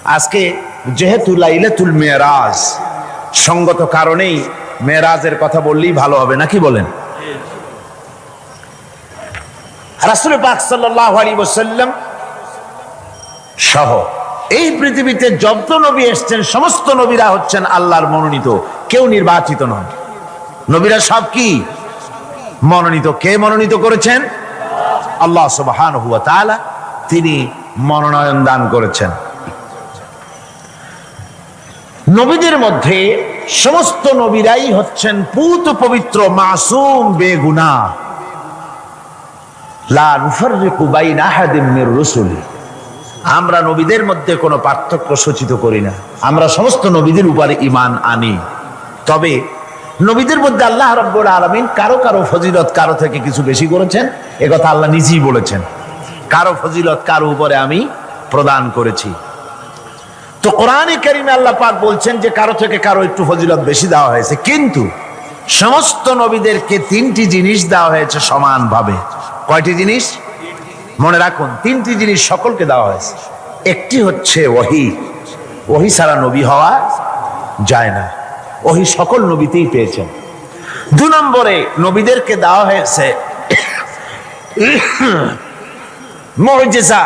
আজকে যেহেতু লাইলাতুল মেরাজ, সঙ্গত কারণেই মেরাজের কথা বললেই ভালো হবে, নাকি বলেন? রাসূল পাক সাল্লাল্লাহু আলাইহি ওয়াসাল্লাম সহ এই পৃথিবীতে যত নবী এসেছেন সমস্ত নবীরা হচ্ছেন আল্লাহর মনোনীত, কেউ নির্বাচিত নন। নবীরা সব কি মনোনীত? কে মনোনীত করেছেন? আল্লাহ সুবহানাহু ওয়া তাআলা, তিনি মনোনয়ন দান করেছেন। নবীদের মধ্যে সমস্ত নবীরাই হচ্ছেন পূত পবিত্র, মাসুম, বেগুনাহ। লা নুফাররিকু বাইনা আহাদিম মির রুসুলি, আমরা নবীদের মধ্যে কোনো পার্থক্য সূচিত করি না, আমরা সমস্ত নবীদের উপরে ঈমান আনি। তবে নবীদের মধ্যে আল্লাহ রাব্বুল আলামিন কারো কারো ফজিলত কারো থেকে কিছু বেশি করেছেন, একথা আল্লাহ নিজেই বলেছেন, কারো ফজিলত কারো উপরে আমি প্রদান করেছি। তো কোরআনে কারীমে আল্লাহ পাক বলছেন যে কারো থেকে কারো একটু ফজিলত বেশি দেওয়া হয়েছে, কিন্তু সমস্ত নবীদেরকে তিনটি জিনিস দেওয়া হয়েছে সমানভাবে। কয়টি জিনিস? মনে রাখুন, তিনটি জিনিস সকলকে দেওয়া হয়েছে। একটি হচ্ছে ওহী, ওহী ছাড়া নবী হওয়া যায় না, ওহী সকল নবীতেই পেয়েছেন। 2 নম্বরে নবীদেরকে দেওয়া হয়েছে মুজিজা।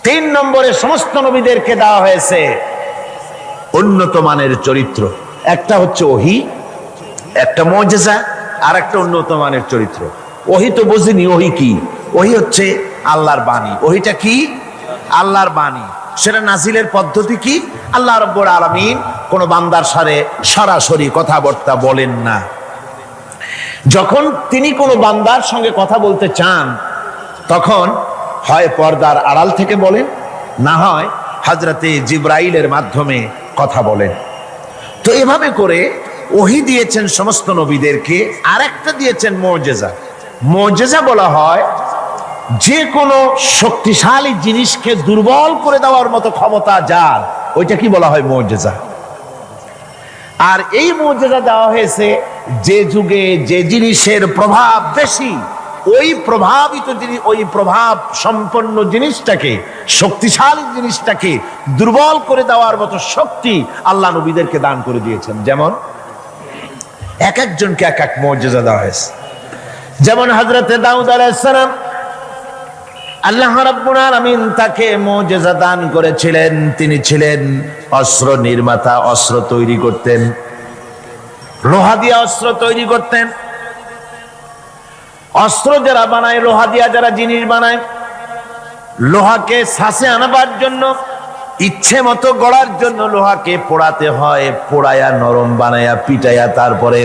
3 নম্বরে সমস্ত নবীদেরকে দেওয়া হয়েছে উন্নত মানের চরিত্র। একটা হচ্ছে ওহী, একটা মুজিজা, আর একটা উন্নত মানের চরিত্র। ওহী তো বুঝিনি, ওহী কি? ওহী হচ্ছে আল্লাহর বাণী। ওহীটা কি? আল্লাহর বাণী। সেটা নাজিলের পদ্ধতি কি? আল্লাহ রাব্বুল আলামিন কোন বান্দার সাথে সরাসরি কথাবার্তা বলেন না। যখন তিনি কোনো বান্দার সঙ্গে কথা বলতে চান, তখন হয় পর্দার আড়াল থেকে বলেন, না হয় হযরতে জিবরাইলের মাধ্যমে কথা বলেন। তো এভাবে করে ওহী দিয়েছেন সমস্ত নবীদেরকে। আরেকটা দিয়েছেন মুজিজা। মুজিজা বলা হয় যে কোনো শক্তিশালী জিনিসকে দুর্বল করে দেওয়ার মতো ক্ষমতা যার, ওইটা কি বলা হয়? মুজিজা। আর এই মুজিজা দেওয়া হয়েছে যে যুগে যে জিনিসের প্রভাব বেশি, ওই প্রভাবিত জিনিস, ওই প্রভাব সম্পন্ন জিনিসটাকে, শক্তিশালী জিনিসটাকে দুর্বল করে দেওয়ার মতো শক্তি আল্লাহ নবীদেরকে দান করে দিয়েছেন। যেমন এক একজনকে এক এক মুজিজা দেওয়া হয়েছে। যেমন হযরতে দাউদ আলাইহিস সালাম, আল্লাহ রাব্বুল আলামিন তাকে মুজিজা দান করেছিলেন। তিনি ছিলেন অস্ত্র নির্মাতা, অস্ত্র তৈরি করতেন, লোহা দিয়ে অস্ত্র তৈরি করতেন। অস্ত্র যারা বানায়, লোহা দিয়া যারা জিনিস বানায়, লোহাকে শ্বাসে আনবার জন্য, ইচ্ছে মতো গড়ার জন্য লোহাকে পোড়াতে হয়, পোড়ায়া নরম বানায়া পিটায়া তারপরে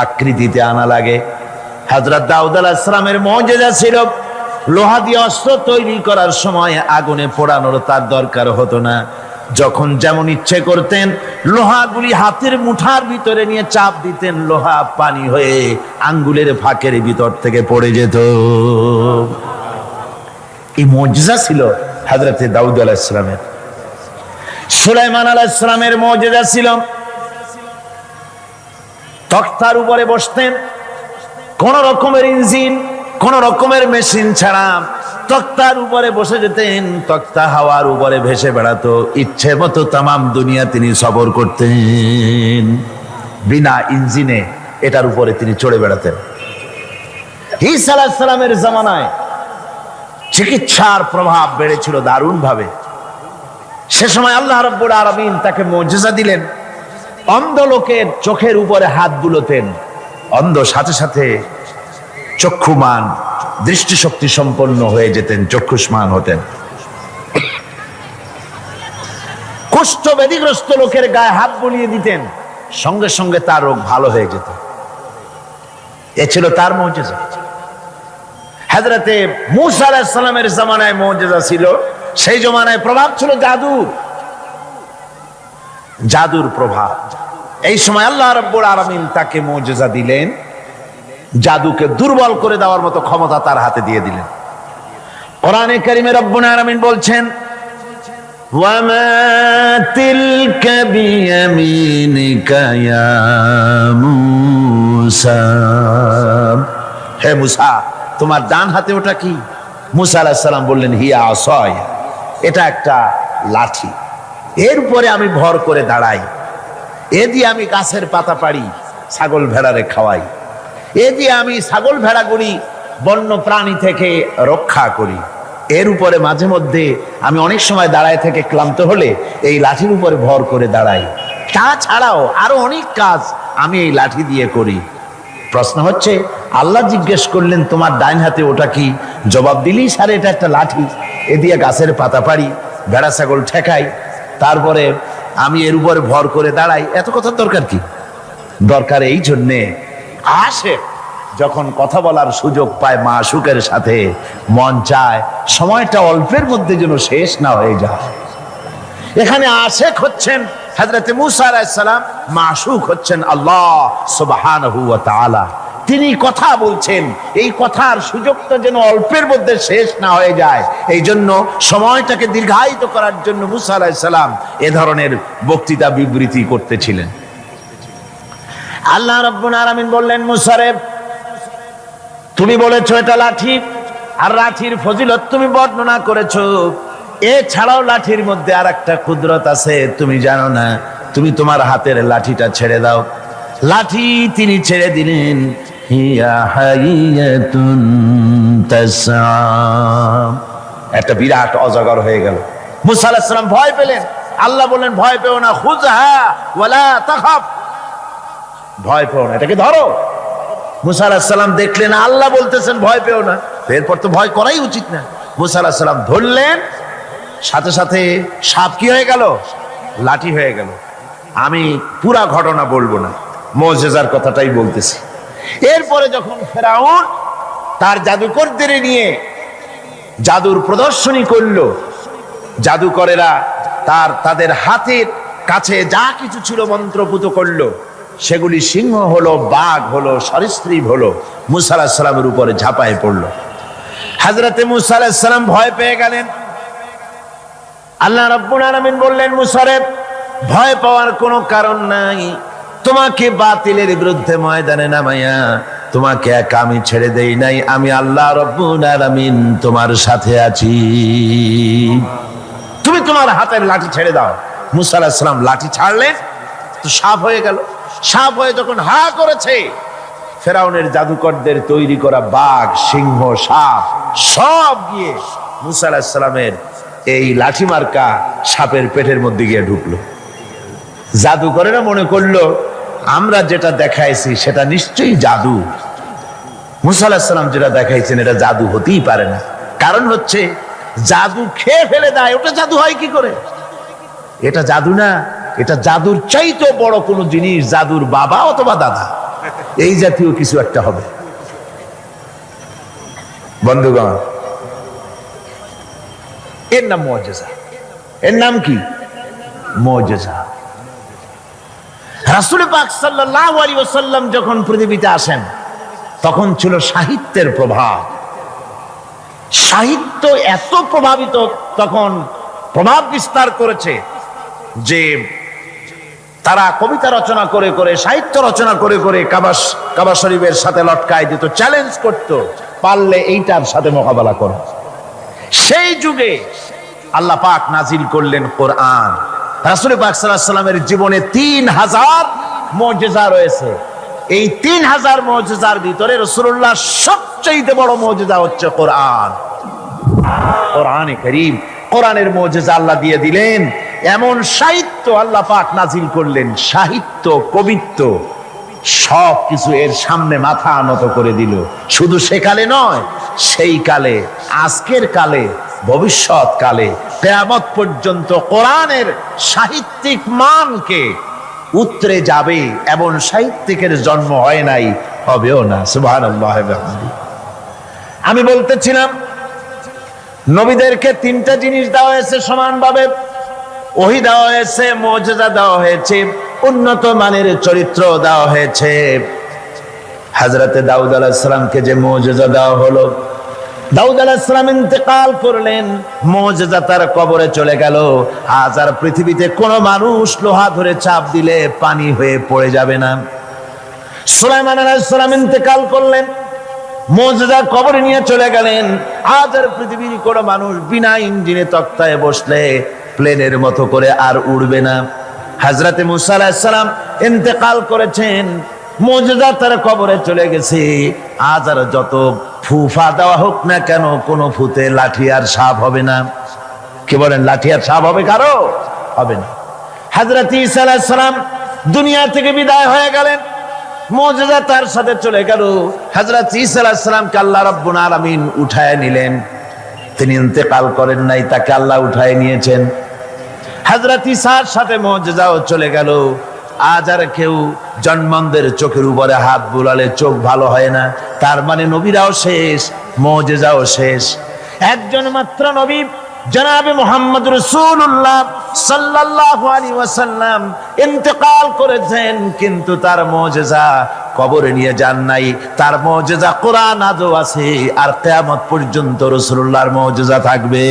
আকৃতিতে আনা লাগে। হযরত দাউদ আলাইহিস সালামের মুজিজা ছিল লোহা দিয়ে অস্ত্র তৈরি করার সময় আগুনে পোড়ানোর তার দরকার হতো না। যখন যেমন ইচ্ছে করতেন লোহাগুলি হাতের মুঠার ভিতরে নিয়ে চাপ দিতেন, লোহা পানি হয়ে আঙ্গুলের ফাঁকের ভিতর থেকে পড়ে যেত। এই মুজিজা ছিল হযরতে দাউদ আলাইহিস সালামের। সুলাইমান আলাইহিস সালামের মুজিজা ছিল তক্তার উপরে বসতেন, কোন রকমের ইঞ্জিন, কোন রকমের মেশিন ছাড়া তক্তার উপরে বসে যেতেন, তক্তা হাওয়ার উপরে ভেসে বেড়াতো, ইচ্ছে মতো তামাম দুনিয়া তিনি সফর করতেন, বিনা ইঞ্জিনে এটার উপরে তিনি চড়ে বেড়াতেন। ঈসা আলাইহিস সালামের জামানায় চিকিৎসার প্রভাব বেড়েছিল দারুণ ভাবে। সে সময় আল্লাহ রাব্বুল আলামিন তাকে মুজিজা দিলেন, অন্ধ লোকের চোখের উপরে হাত বুলোতেন, অন্ধ সাথে সাথে চক্ষুমান, দৃষ্টিশক্তি সম্পন্ন হয়ে যেতেন, চক্ষুষ্মান হতেন। কুষ্ঠ ব্যাধিগ্রস্ত লোকের গায়ে হাত বুলিয়ে দিতেন, সঙ্গে সঙ্গে তার রোগ ভালো হয়ে যেত। এ ছিল তার মুজিজা। হযরতে মূসা আলাইহিস সালামের জামানায় মুজিজা ছিল, সেই জামানায় প্রভাব ছিল জাদুর, জাদুর প্রভাব। এই সময় আল্লাহ রাব্বুল আলামিন তাকে মুজিজা দিলেন, জাদুকে দুর্বল করে দেওয়ার মতো ক্ষমতা তার হাতে দিয়ে দিলেন। কোরআনে কারীমে রব্বুল আলামিন বলছেন, ওয়ামা তিলকা বিয়ামিনিকা ইয়া মূসা, হে মূসা তোমার ডান হাতে ওটা কি? মূসা আলাইহিস সালাম বললেন, হিয়া আসায়া, এটা একটা লাঠি, এরপরে আমি ভর করে দাঁড়াই, এ দিয়ে আমি গাছের পাতা পাড়ি, ছাগল ভেড়ারে খাওয়াই, এ দিয়ে আমি ছাগল ভেড়াগুলি বন্য প্রাণী থেকে রক্ষা করি। এর উপরে মাঝে মধ্যে আমি অনেক সময় দাঁড়ায় থেকে ক্লান্ত হলে এই লাঠির উপরে ভর করে দাঁড়াই। তাছাড়াও আরো অনেক কাজ আমি এই লাঠি দিয়ে করি। প্রশ্ন হচ্ছে, আল্লাহ জিজ্ঞেস করলেন তোমার ডাইন হাতে ওটা কি? জবাব দিলি স্যার এটা একটা লাঠি, এ দিয়ে গাছের পাতা পাড়ি, ভেড়া ছাগল ঠেকাই, তারপরে আমি এর উপরে ভর করে দাঁড়াই। এত কথার দরকার কি? দরকার এই জন্যে আসে যখন কথা বলার সুযোগ পায় মাশূকের সাথে, মন চায় সময়টা অল্পের মধ্যে যেন শেষ না হয়ে যায়। এখানে আশেক হচ্ছেন হযরত মূসা আলাইহিস সালাম, মাশূক হচ্ছেন আল্লাহ সুবহানাহু ওয়া তাআলা। তিনি কথা বলছেন, এই কথার সুযোগটা যেন অল্পের মধ্যে শেষ না হয়ে যায়, এই জন্য সময়টাকে দীর্ঘায়িত করার জন্য মূসা আলাইহিস সালাম এ ধরনের বক্তৃতা বিবৃতি করতেছিলেন। আল্লাহ রাব্বুল আলামিন বললেন, মূসা রে, তুমি বলেছো এটা লাঠি, আর লাঠির ফজিলত তুমি বর্ণনা করেছো। এছাড়াও লাঠির মধ্যে আর একটা কুদরত আছে, তুমি জানো না? তুমি তোমার হাতের লাঠিটা ছেড়ে দাও। লাঠি তিনি ছেড়ে দিলেন, হিয়া হাইয়াতুন তাসআ, একটা বিরাট অজগর হয়ে গেল। মূসা আলাইহিস সালাম ভয় পেলেন। আল্লাহ বললেন, ভয় পেও না, খুযহা ওয়ালা তাখাফ, ভয় পেও না, এটাকে ধরো। মূসা আলাইহিস সালাম দেখলেন আল্লাহ বলতেছেন ভয় পেও না, এরপর তো ভয় করাই উচিত না। মূসা আলাইহিস সালাম ধরলেন, সাথে সাথে সাপ কি হয়ে গেল? লাঠি হয়ে গেল। আমি পুরা ঘটনা বলবো না, মুজিজার কথাটাই বলতেছি। এরপরে যখন ফেরাউন তার জাদুকরদের নিয়ে জাদুর প্রদর্শনী করলো, জাদুকরেরা তাদের হাতের কাছে যা কিছু ছিল মন্ত্রপুত করলো, সেগুলি সিংহ হলো, বাঘ হলো, সরীসৃপ হলো, মূসা আলাইহিস সালামের উপরে ঝাঁপায় পড়লো। হযরতে মূসা আলাইহিস সালাম ভয় পেয়ে গেলেন। আল্লাহ রাব্বুল আলামিন বললেন, মূসা রে, ভয় পাওয়ার কোনো কারণ নাই, তোমাকে বাতিলের বিরুদ্ধে ময়দানে নামাইয়া তোমাকে একা আমি ছেড়ে দেই নাই, আমি আল্লাহ রাব্বুল আলামিন তোমার সাথে আছি, তুমি তোমার হাতের লাঠি ছেড়ে দাও। মূসা আলাইহিস সালাম লাঠি ছাড়লেন, তো সাপ হয়ে গেল। সাপ হয়ে যখন হা করেছে, ফেরাউনের জাদুকরদের তৈরি করা বাঘ, সিংহ, সাপ সব গিয়ে মূসা আলাইহিস সালামের এই লাঠি মার্কা সাপের পেটের মধ্যে গিয়ে ঢুকলো। জাদুকরেরা মনে করলো আমরা যেটা দেখাইছি সেটা নিশ্চয়ই জাদু। মূসা আলাইহিস সালাম যেটা দেখাইছেন এটা জাদু হতেই পারে না। কারণ হচ্ছে জাদু খেয়ে ফেলে দেয়, ওটা জাদু হয় কি করে? এটা জাদু না, এটা জাদুর চাইতে বড় কোনো জিনিস, জাদুর বাবা অথবা দাদা, এই জাতীয় কিছু একটা হবে। বন্ধুগণ, এর নাম মুজিজা। এর নাম কি? মুজিজা। রাসূল পাক সাল্লাল্লাহু আলাইহি ওয়াসাল্লাম যখন পৃথিবীতে আসেন, তখন ছিল সাহিত্যের প্রভাব। সাহিত্য এত প্রভাবিত, তখন প্রভাব বিস্তার করেছে যে তারা কবিতা রচনা করে করে, সাহিত্য রচনা করে করে কাবা শরীফের সাথে লটকায় দিত, চ্যালেঞ্জ করত, পারলে এইটার সাথে মোকাবেলা করো। সেই যুগে আল্লাহ পাক নাজিল করলেন কোরআন। রাসূল পাক সাল্লাল্লাহু আলাইহি ওয়াসাল্লামের জীবনে ৩০০০ মুজিজা রয়েছে। এই ৩০০০ মুজিজার ভিতরে রাসূলুল্লাহ সবচেয়ে বড় মুজিজা হচ্ছে কোরআন। কোরআনে কারীম, কোরআনের মুজিজা আল্লাহ দিয়ে দিলেন। এমন সাহিত্য আল্লাহ পাক নাজিল করলেন, সাহিত্য, কবিত্ব সব কিছু এর সামনে মাথা নত করে দিল। শুধু সেকালে নয়, সেই কালে, আজকের কালে, ভবিষ্যৎ কালে, কিয়ামত পর্যন্ত কোরআনের সাহিত্যিক মানকে উতরে যাবে, এমন সাহিত্যিকের জন্ম হয় নাই, হবেও না। সুবহানাল্লাহ। আমি বলতেছিলাম, নবীদেরকে ৩টা জিনিস দেওয়া হয়েছে সমানভাবে। ওহী দেওয়া হয়েছে, মুজিজা দেওয়া হয়েছে, উন্নত মানের চরিত্র দেওয়া হয়েছে। হযরতে দাউদ আলাইহিস সালামকে যে মুজিজা দেওয়া হলো, দাউদ আলাইহিস সালাম ইন্তেকাল করলেন, মুজিজা তার কবরে চলে গেল। আজ আর পৃথিবীতে কোন মানুষ লোহা ধরে চাপ দিলে পানি হয়ে পড়ে যাবে না। সুলাইমান আলাইহিস সালাম ইন্তেকাল করলেন, মুজিজা কবরে নিয়ে চলে গেলেন। আজ আর পৃথিবীর কোন মানুষ বিনা ইঞ্জিনে তক্তায় বসলে প্লেনের মতো করে আর উড়বে না। হযরতে মুসা আলাইহিস সালাম ইন্তেকাল করেছেন, মুজিজা তার কবরে চলে গেছে। আজ আর যত ফুফা দেওয়া হোক না কেন, কোন ফুতে লাঠি আর সাপ হবে না। কি বলেন, লাঠি আর সাপ হবে কারো? হবে না। হযরত ঈসা আলাইহিস সালাম দুনিয়া থেকে বিদায় হয়ে গেলেন, মুজিজা তার সাথে চলে গেল। হযরত ঈসা আলাইহিস সালামকে আল্লাহ রাব্বুল আলামিন উঠায় নিলেন। তিনি ইন্তেকাল করেন নাই, তাকে আল্লাহ উঠায় নিয়েছেন। হযরত ঈসার সাথে মুজিজাও চলে গেল। আজ আর কেউ জন্মদের চোখের উপরে হাত বুলালে চোখ ভালো হয় না, তার মানে নবীরাও শেষ, মুজিজাও শেষ। একজন মাত্র নবী জনাবে মুহাম্মদ রাসূলুল্লাহ সাল্লাল্লাহু আলাইহি ওয়াসাল্লাম ইন্তেকাল করেছেন, কিন্তু তার মুজিজা কবরে নিয়ে যান নাই। তার মুজিজা কোরআন আজও আছে, আর কিয়ামত পর্যন্ত রাসূলুল্লাহর মুজিজা থাকবে।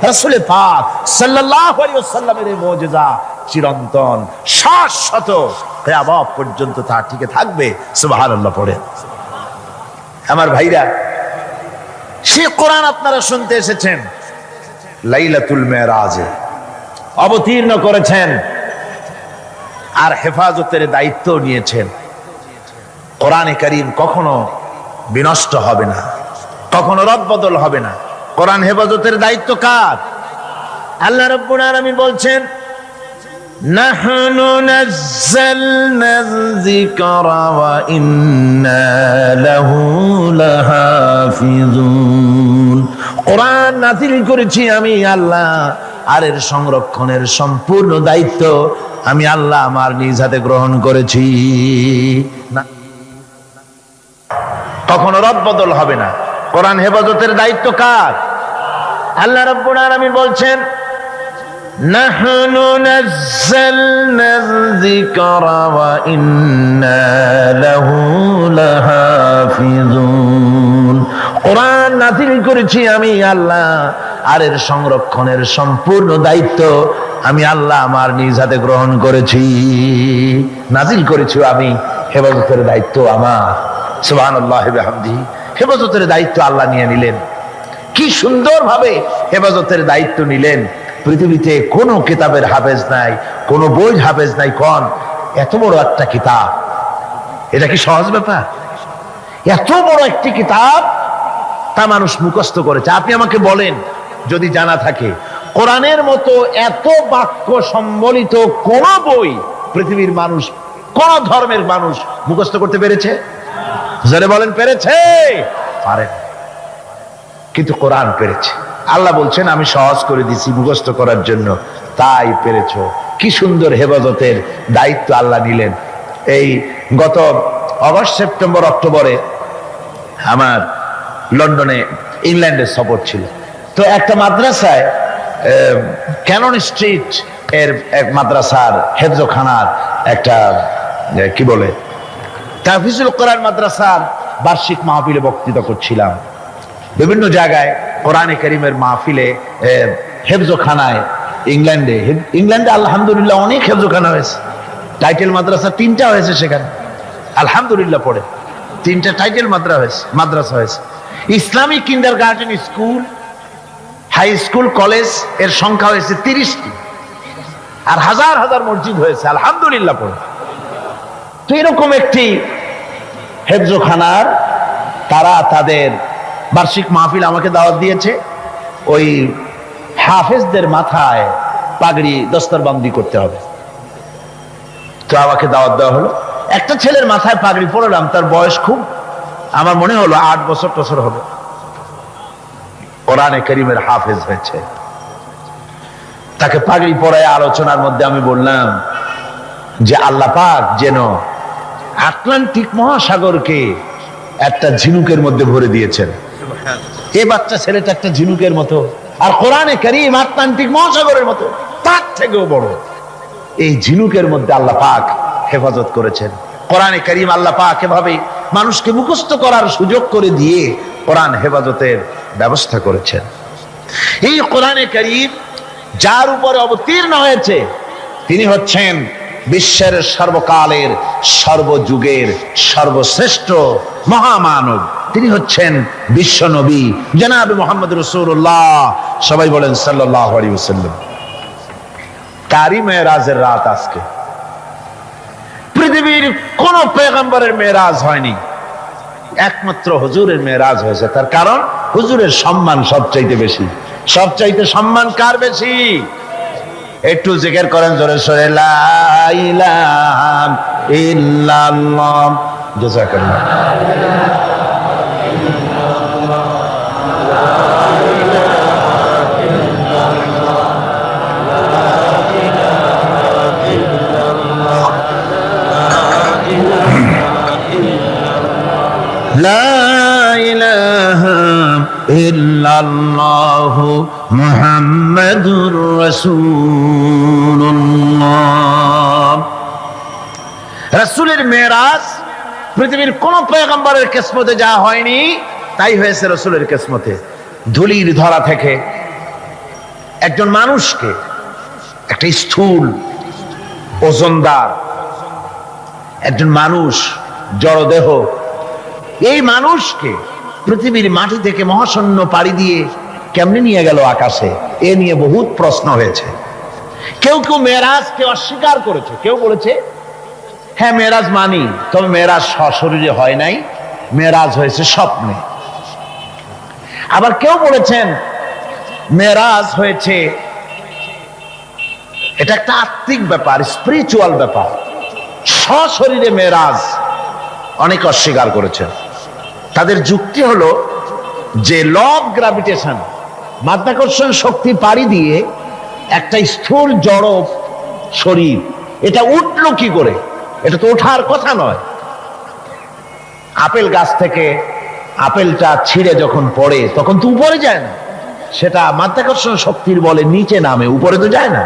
রাসূল পাক সাল্লাল্লাহু আলাইহি ওয়াসাল্লামের মুজিজা চিরন্তন, শাশ্বত, কিয়ামত পর্যন্ত তা টিকে থাকবে। সুবহানাল্লাহ পড়ে। আমার ভাইরা, সে কোরআন আপনারা শুনতে এসেছেন, লাইলাতুল মেরাজে অবতীর্ণ করেছেন, আর হেফাজতের দায়িত্ব নিয়েছেন। কোরআনে কারীম কখনো বিনষ্ট হবে না, কখনো রদবদল হবে না। কোরআন হেফাজতের দায়িত্ব কার? আল্লাহ রাব্বুল আলামিন বলছেন, নাহনু নাযালনা যিকরা ওয়া ইন্না লাহু লাহাফিজুন। কোরআন নাযিল করেছি আমি আল্লাহ, আর এর সংরক্ষণের সম্পূর্ণ দায়িত্ব আমি আল্লাহ আমার নিজ হাতে গ্রহণ করেছি। না, কখনো রদবদল হবে না। কোরআন হেফাজতের দায়িত্ব কার? আল্লাহ রাব্বুল আলামিন বলছেন, নাহনু নাযালনা যিকরা ওয়া ইন্না লাহু লাহাফিজুন। কোরআন নাযিল করেছি আমি আল্লাহ, আর এর সংরক্ষণের সম্পূর্ণ দায়িত্ব আমি আল্লাহ আমার নিজ হাতে গ্রহণ করেছি। নাযিল করেছি আমি, হেফাজতের দায়িত্ব আমার। সুবহানাল্লাহি ওয়া বিহামদিহি। হেফাজতের দায়িত্ব আল্লাহ নিয়ে নিলেন। কি সুন্দর ভাবে হেফাজতের দায়িত্ব নিলেন। পৃথিবীতে কোনো কিতাবের হাফেজ নাই, কোনো বই হাফেজ নাই। কোন এত বড় একটা কিতাব, এটা কি সহজ ব্যাপার? এত বড় একটি কিতাব তা মানুষ মুখস্থ করেছে। আপনি আমাকে বলেন, যদি জানা থাকে, কোরআনের মতো এত বাক্য সম্বলিত কোন বই পৃথিবীর মানুষ, কোন ধর্মের মানুষ মুখস্থ করতে পেরেছে? যারা বলেন পেরেছে? পারেন, কিন্তু কোরআন পেরেছে। আল্লাহ বলছেন, আমি সহজ করে দিছি মুখস্থ করার জন্য, তাই পেরেছো। কি সুন্দর হেফাজতের দায়িত্ব আল্লাহ নিলেন। এই গত অগস্ট, সেপ্টেম্বর, অক্টোবরে আমার লন্ডনে ইংল্যান্ডের সফর ছিল। তো একটা মাদ্রাসায়, ক্যানন স্ট্রিট এর এক মাদ্রাসার হেফজখানার একটা কি বলে তাহফিজুল কোরআন মাদ্রাসার বার্ষিক মাহফিলে বক্তৃতা করছিলাম। বিভিন্ন জায়গায় কোরআনে কারীমের মাহফিলে, হেফজখানায় ইংল্যান্ডে আলহামদুলিল্লাহ অনেক হেফজখানা হয়েছে। টাইটেল মাদ্রাসা 3টা হয়েছে সেখানে, আলহামদুলিল্লাহ পড়ে 3টা টাইটেল মাদ্রাসা হয়েছে। Islamic kindergarten school, high school, college এর সংখ্যা হয়েছে 30টি, আর হাজার হাজার মসজিদ হয়েছে, আলহামদুলিল্লাহ পড়ে। তো এরকম একটি হেফজখানার তারা তাদের বার্ষিক মাহফিল আমাকে দাওয়াত দিয়েছে। ওই হাফেজদের মাথায় পাগড়ি দস্তরবন্দি করতে হবে। তো আমাকে দাওয়াত দেওয়া হলো। একটা ছেলের মাথায় পাগড়ি পড়লাম, তার বয়স খুব, আমার মনে হলো 8 বছর হবে। কোরআনে কারীমের হাফেজ হয়েছে। তাকে পাগড়ি পরায় আলোচনার মধ্যে আমি বললাম যে আল্লাহ পাক যেন আটলান্টিক মহাসাগরকে একটা ঝিনুকের মধ্যে ভরে দিয়েছেন। এই বাচ্চা ছেলেটা একটা ঝিনুকের মতো, আর কোরআনে কারীম আটলান্টিক মহাসাগরের মতো, তার থেকেও বড়। এই ঝিনুকের মধ্যে আল্লাহ পাক হেফাজত করেছেন। কোরআনে কারীম আল্লাহ পাক এভাবে মানুষকে মুখস্থ করার সুযোগ করে দিয়ে কোরআন হেফাজতের ব্যবস্থা করেছেন। এই কোরআনে কারীম যার উপরে অবতীর্ণ হয়েছে, তিনি হচ্ছেন বিশ্বের সর্বকালের, সর্বযুগের সর্বশ্রেষ্ঠ মহামানব, তিনি হচ্ছেন বিশ্ব নবী জনাবে মুহাম্মদ রাসূলুল্লাহ। সবাই বলেন সাল্লাল্লাহু আলাইহি ওয়াসাল্লাম। তারই মেরাজের রাত আজকে। পৃথিবীর কোন পয়গম্বরের মেরাজ হয়নি, একমাত্র হুজুরের মেরাজ হয়েছে। তার কারণ হুজুরের সম্মান সবচাইতে বেশি। সবচাইতে সম্মান কার বেশি? একটু জিকির করেন জোরে সোরে, লা ইলাহা ইল্লাল্লাহ। জাযাকাল্লাহ। লা ইলাহা ইল্লাল্লাহু মুহাম্মাদুর রাসূলুল্লাহ। রাসূলের মেরাজ পৃথিবীর কোন পয়গম্বরের কিসমতে যা হয়নি তাই হয়েছে রাসূলের কিসমতে। ধুলির ধরা থেকে একজন মানুষকে, একটা স্থূল ওজনদার একজন মানুষ, জড়দেহ, এই মানুষকে পৃথিবীর মাটি থেকে মহাশূন্য পাড়ি দিয়ে কেমনে নিয়ে গেল আকাশে, এ নিয়ে বহুত প্রশ্ন হয়েছে। কেউ কেউ মেরাজকে অস্বীকার করেছে, কেউ বলেছে হ্যাঁ মেরাজ মানি, তবে মেরাজ সশরীরে হয় নাই, মেরাজ হয়েছে স্বপ্নে। আবার কেউ বলেছেন মেরাজ হয়েছে, এটা একটা আত্মিক ব্যাপার, স্পিরিচুয়াল ব্যাপার, সশরীরে মেরাজ। অনেক অস্বীকার করেছেন। তাদের যুক্তি হলো যে ল অফ গ্রাভিটেশন, মাধ্যাকর্ষণ শক্তি পাড়ি দিয়ে একটা স্থূল জড় শরীর, এটা উঠলো কি করে? এটা তো ওঠার কথা নয়। আপেল গাছ থেকে আপেলটা ছিঁড়ে যখন পড়ে তখন তো উপরে যায় না, সেটা মাধ্যাকর্ষণ শক্তির বলে নিচে নামে, উপরে তো যায় না।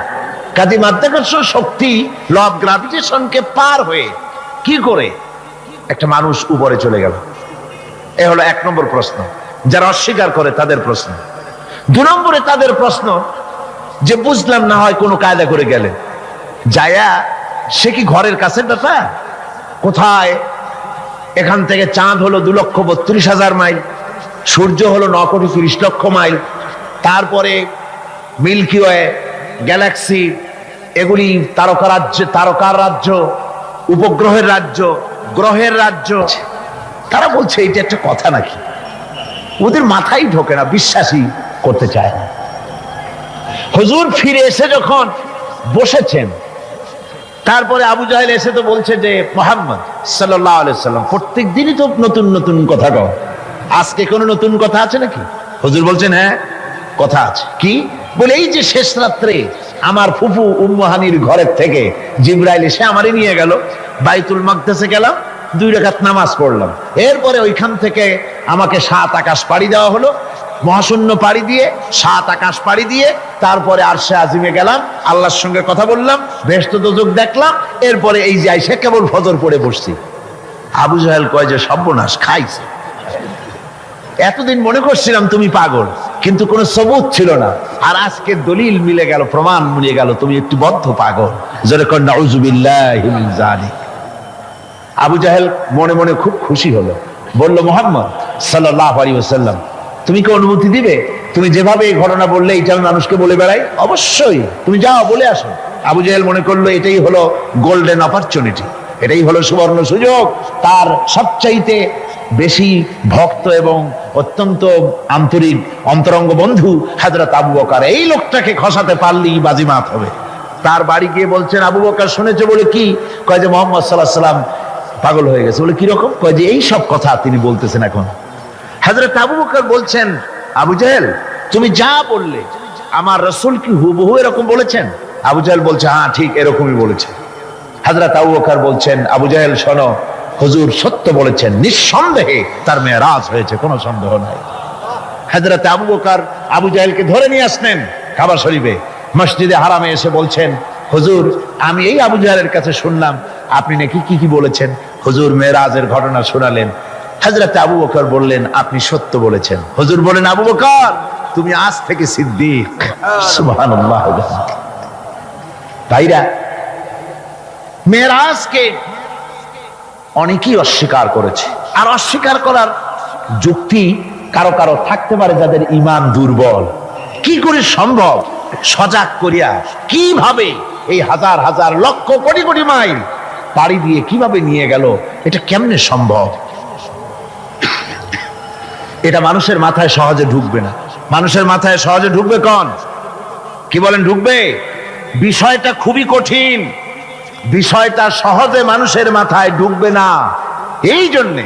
কাজে মাধ্যাকর্ষণ শক্তি ল অফ গ্রাভিটেশনকে পার হয়ে কি করে একটা মানুষ উপরে চলে গেল? এ হলো এক নম্বর প্রশ্ন, যারা অস্বীকার করে তাদের প্রশ্ন। দু নম্বরে তাদের প্রশ্ন যে বুঝলাম না হয় কোনো কায়দা করে গেলে যায়া, সে কি ঘরের কাছের ব্যাপার? কোথায়? এখান থেকে চাঁদ হলো 2,32,000 মাইল, সূর্য হলো 9,30,00,000 মাইল, তারপরে মিল্কি ওয়ে, গ্যালাক্সি, এগুলি তারকার রাজ্য, উপগ্রহের রাজ্য, গ্রহের রাজ্য। তারা বলছে এটা একটা কথা নাকি? ওদের মাথায় ঢোকে না, বিশ্বাসই করতে চায় না। হুজুর ফিরে এসে যখন বসেছেন, তারপরে আবু জাহেল এসে তো বলছে যে মুহাম্মদ সাল্লাল্লাহু আলাইহি সাল্লাম প্রত্যেক দিনই তো নতুন নতুন কথা কও, আজকে কোনো নতুন কথা আছে নাকি? হুজুর বলছেন হ্যাঁ কথা আছে। কি বলে? এই যে শেষ রাত্রে আমার ফুফু উম্মু হানির ঘরের থেকে জিবরাইল এসে আমারে নিয়ে গেল, বাইতুল মাকদেসে গেলাম, 2 রাকাত নামাজ পড়লাম, এরপরে ওইখান থেকে আমাকে 7 আকাশ পাড়ি দেওয়া হলো, মহাশূন্য পাড়ি দিয়ে 7 আকাশ পাড়ি দিয়ে তারপরে আরশে আজিমে গেলাম, আল্লাহর সঙ্গে কথা বললাম, বেহেশত দোজখ দেখলাম, এরপরে এই যে আইসা কেবল ফজর পড়ে বসছি। আবু জাহেল কয় যে সর্বনাশ, খাইছে। এতদিন মনে করছিলাম তুমি পাগল, কিন্তু কোনো সবুত ছিল না, আর আজকে দলিল মিলে গেল, প্রমাণ মিলে গেল তুমি একটু বদ্ধ পাগল। জোরে কর নাউযুবিল্লাহি মিন যালিক। আবু জাহেল মনে মনে খুব খুশি হলো, বলল মুহাম্মদ সাল্লাল্লাহু আলাইহি ওয়াসাল্লাম তুমি কি অনুমতি দিবে? তুমি যেভাবে এই ঘটনা বললে এটা আমি মানুষকে বলে বেড়াই, অবশ্যই তুমি যাও বলে আসো। আবু জাহেল মনে করলো এটাই হলো গোল্ডেন অপরচুনিটি, এটাই হলো সুবর্ণ সুযোগ। তার সবচাইতে বেশি ভক্ত এবং অত্যন্ত আন্তরিক অন্তরঙ্গ বন্ধু হযরত আবু বকর, এই লোকটাকে খসাতে পারলেই বাজিমাত হবে। তার বাড়ি গিয়ে বলছেন আবু বকর শুনেছে বলে কি? কয় যে মুহাম্মদ সাল্লাল্লাহু আলাইহি ওয়াসাল্লাম পাগল হয়ে গেছে। বলে কিরকম? কয় যে এই সব কথা তিনি বলতেছেন এখন। হযরত আবু বকর বলছেন আবু জাহেল তুমি যা বললে আমার রাসূল কি হুবহু এরকম বলেছেন? আবু জাহেল বলছে হ্যাঁ ঠিক এরকমই বলেছে। হযরত আবু বকর বলছেন আবু জাহেল শোনো, হুজুর সত্য বলেছেন, নিঃসন্দেহে তার মেরাজ হয়েছে, কোনো সন্দেহ নাই। হযরত আবু বকর আবু জাহেলকে ধরে নিয়ে আসলেন কাবা শরীফে, মসজিদে হারামে এসে বলছেন হুজুর আমি এই আবু জাহেলের কাছে শুনলাম আপনি নাকি কি কি বলেছেন। হুজুর মেরাজের ঘটনা শোনালেন। হযরত আবু বকর বললেন আপনি সত্য বলেছেন। হুজুর বলেন আবু বকর তুমি আজ থেকে সিদ্দিক। সুবহানাল্লাহ। ভাইরা, মেরাজকে অনেকেই অস্বীকার করেছে। আর অস্বীকার করার যুক্তি কারো কারো থাকতে পারে যাদের ঈমান দুর্বল। কি করে সম্ভব? সজাগ করিয়া কিভাবে এই হাজার হাজার লক্ষ কোটি কোটি মাইল পাড়ি দিয়ে কিভাবে নিয়ে গেল, এটা কেমনে সম্ভব? এটা মানুষের মাথায় সহজে ঢুকবে না। মানুষের মাথায় সহজে ঢুকবে কোন? কি বলেন ঢুকবে? বিষয়টা খুবই কঠিন, বিষয়টা সহজে মানুষের মাথায় ঢুকবে না। এই জন্যে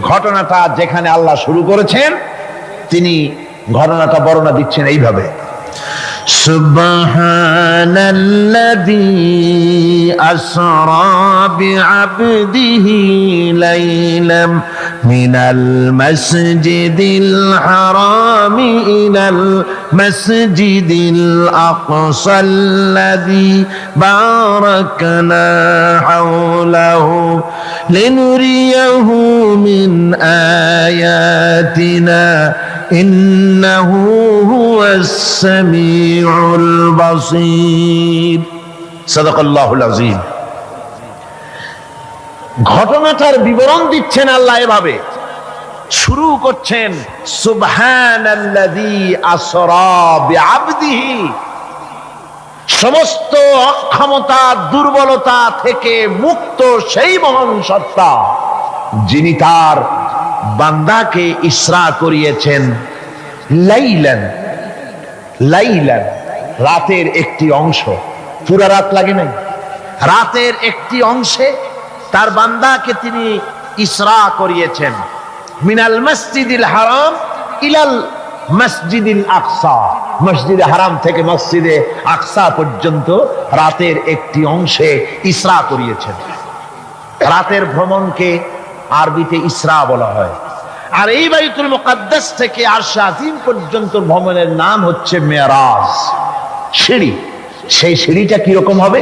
ঘটনাটা যেখানে আল্লাহ শুরু করেছেন, তিনি ঘটনাটা বর্ণনা দিচ্ছেন এইভাবে, সুবহানাল্লাযী আসরা বিআবদিহি লাইলাম মিনাল মাসজিদিল হারামি ইলাল মাসজিদিল আকসাল্লাযী বারাকনা হাওলাহু লিনুরিয়াহু মিন আয়াতিনা ইন্নাহু হুয়াস সামিউল বাসীর। সাদাকাল্লাহুল আযীম। ঘটনাটার বিবরণ দিচ্ছেন আল্লাহ এভাবে, শুরু করছেন সুবহানাল্লাযী আসরা বিআবদিহি, সমস্ত অক্ষমতা দুর্বলতা থেকে মুক্ত সেই মহান সত্তা যিনি তার বান্দাকে ইসরা করিয়েছেন লাইলান, লাইলান রাতের একটি অংশ, পুরা রাত লাগে নাই, রাতের একটি অংশে তার বান্দাকে তিনি ইসরা করিয়েছেন। মিনাল মসজিদিল হারাম ইলাল মসজিদিল আকসা, মসজিদে হারাম থেকে মসজিদে আকসা পর্যন্ত রাতের একটি অংশে ইসরা করিয়েছেন। রাতের ভ্রমণকে আরবিতে ইসরা বলা হয়। আর এই বাইতুল মুকাদ্দাস থেকে আরশে আজিম পর্যন্ত ভ্রমণের নাম হচ্ছে মেরাজ, সিঁড়ি। সেই সিঁড়িটা কিরকম হবে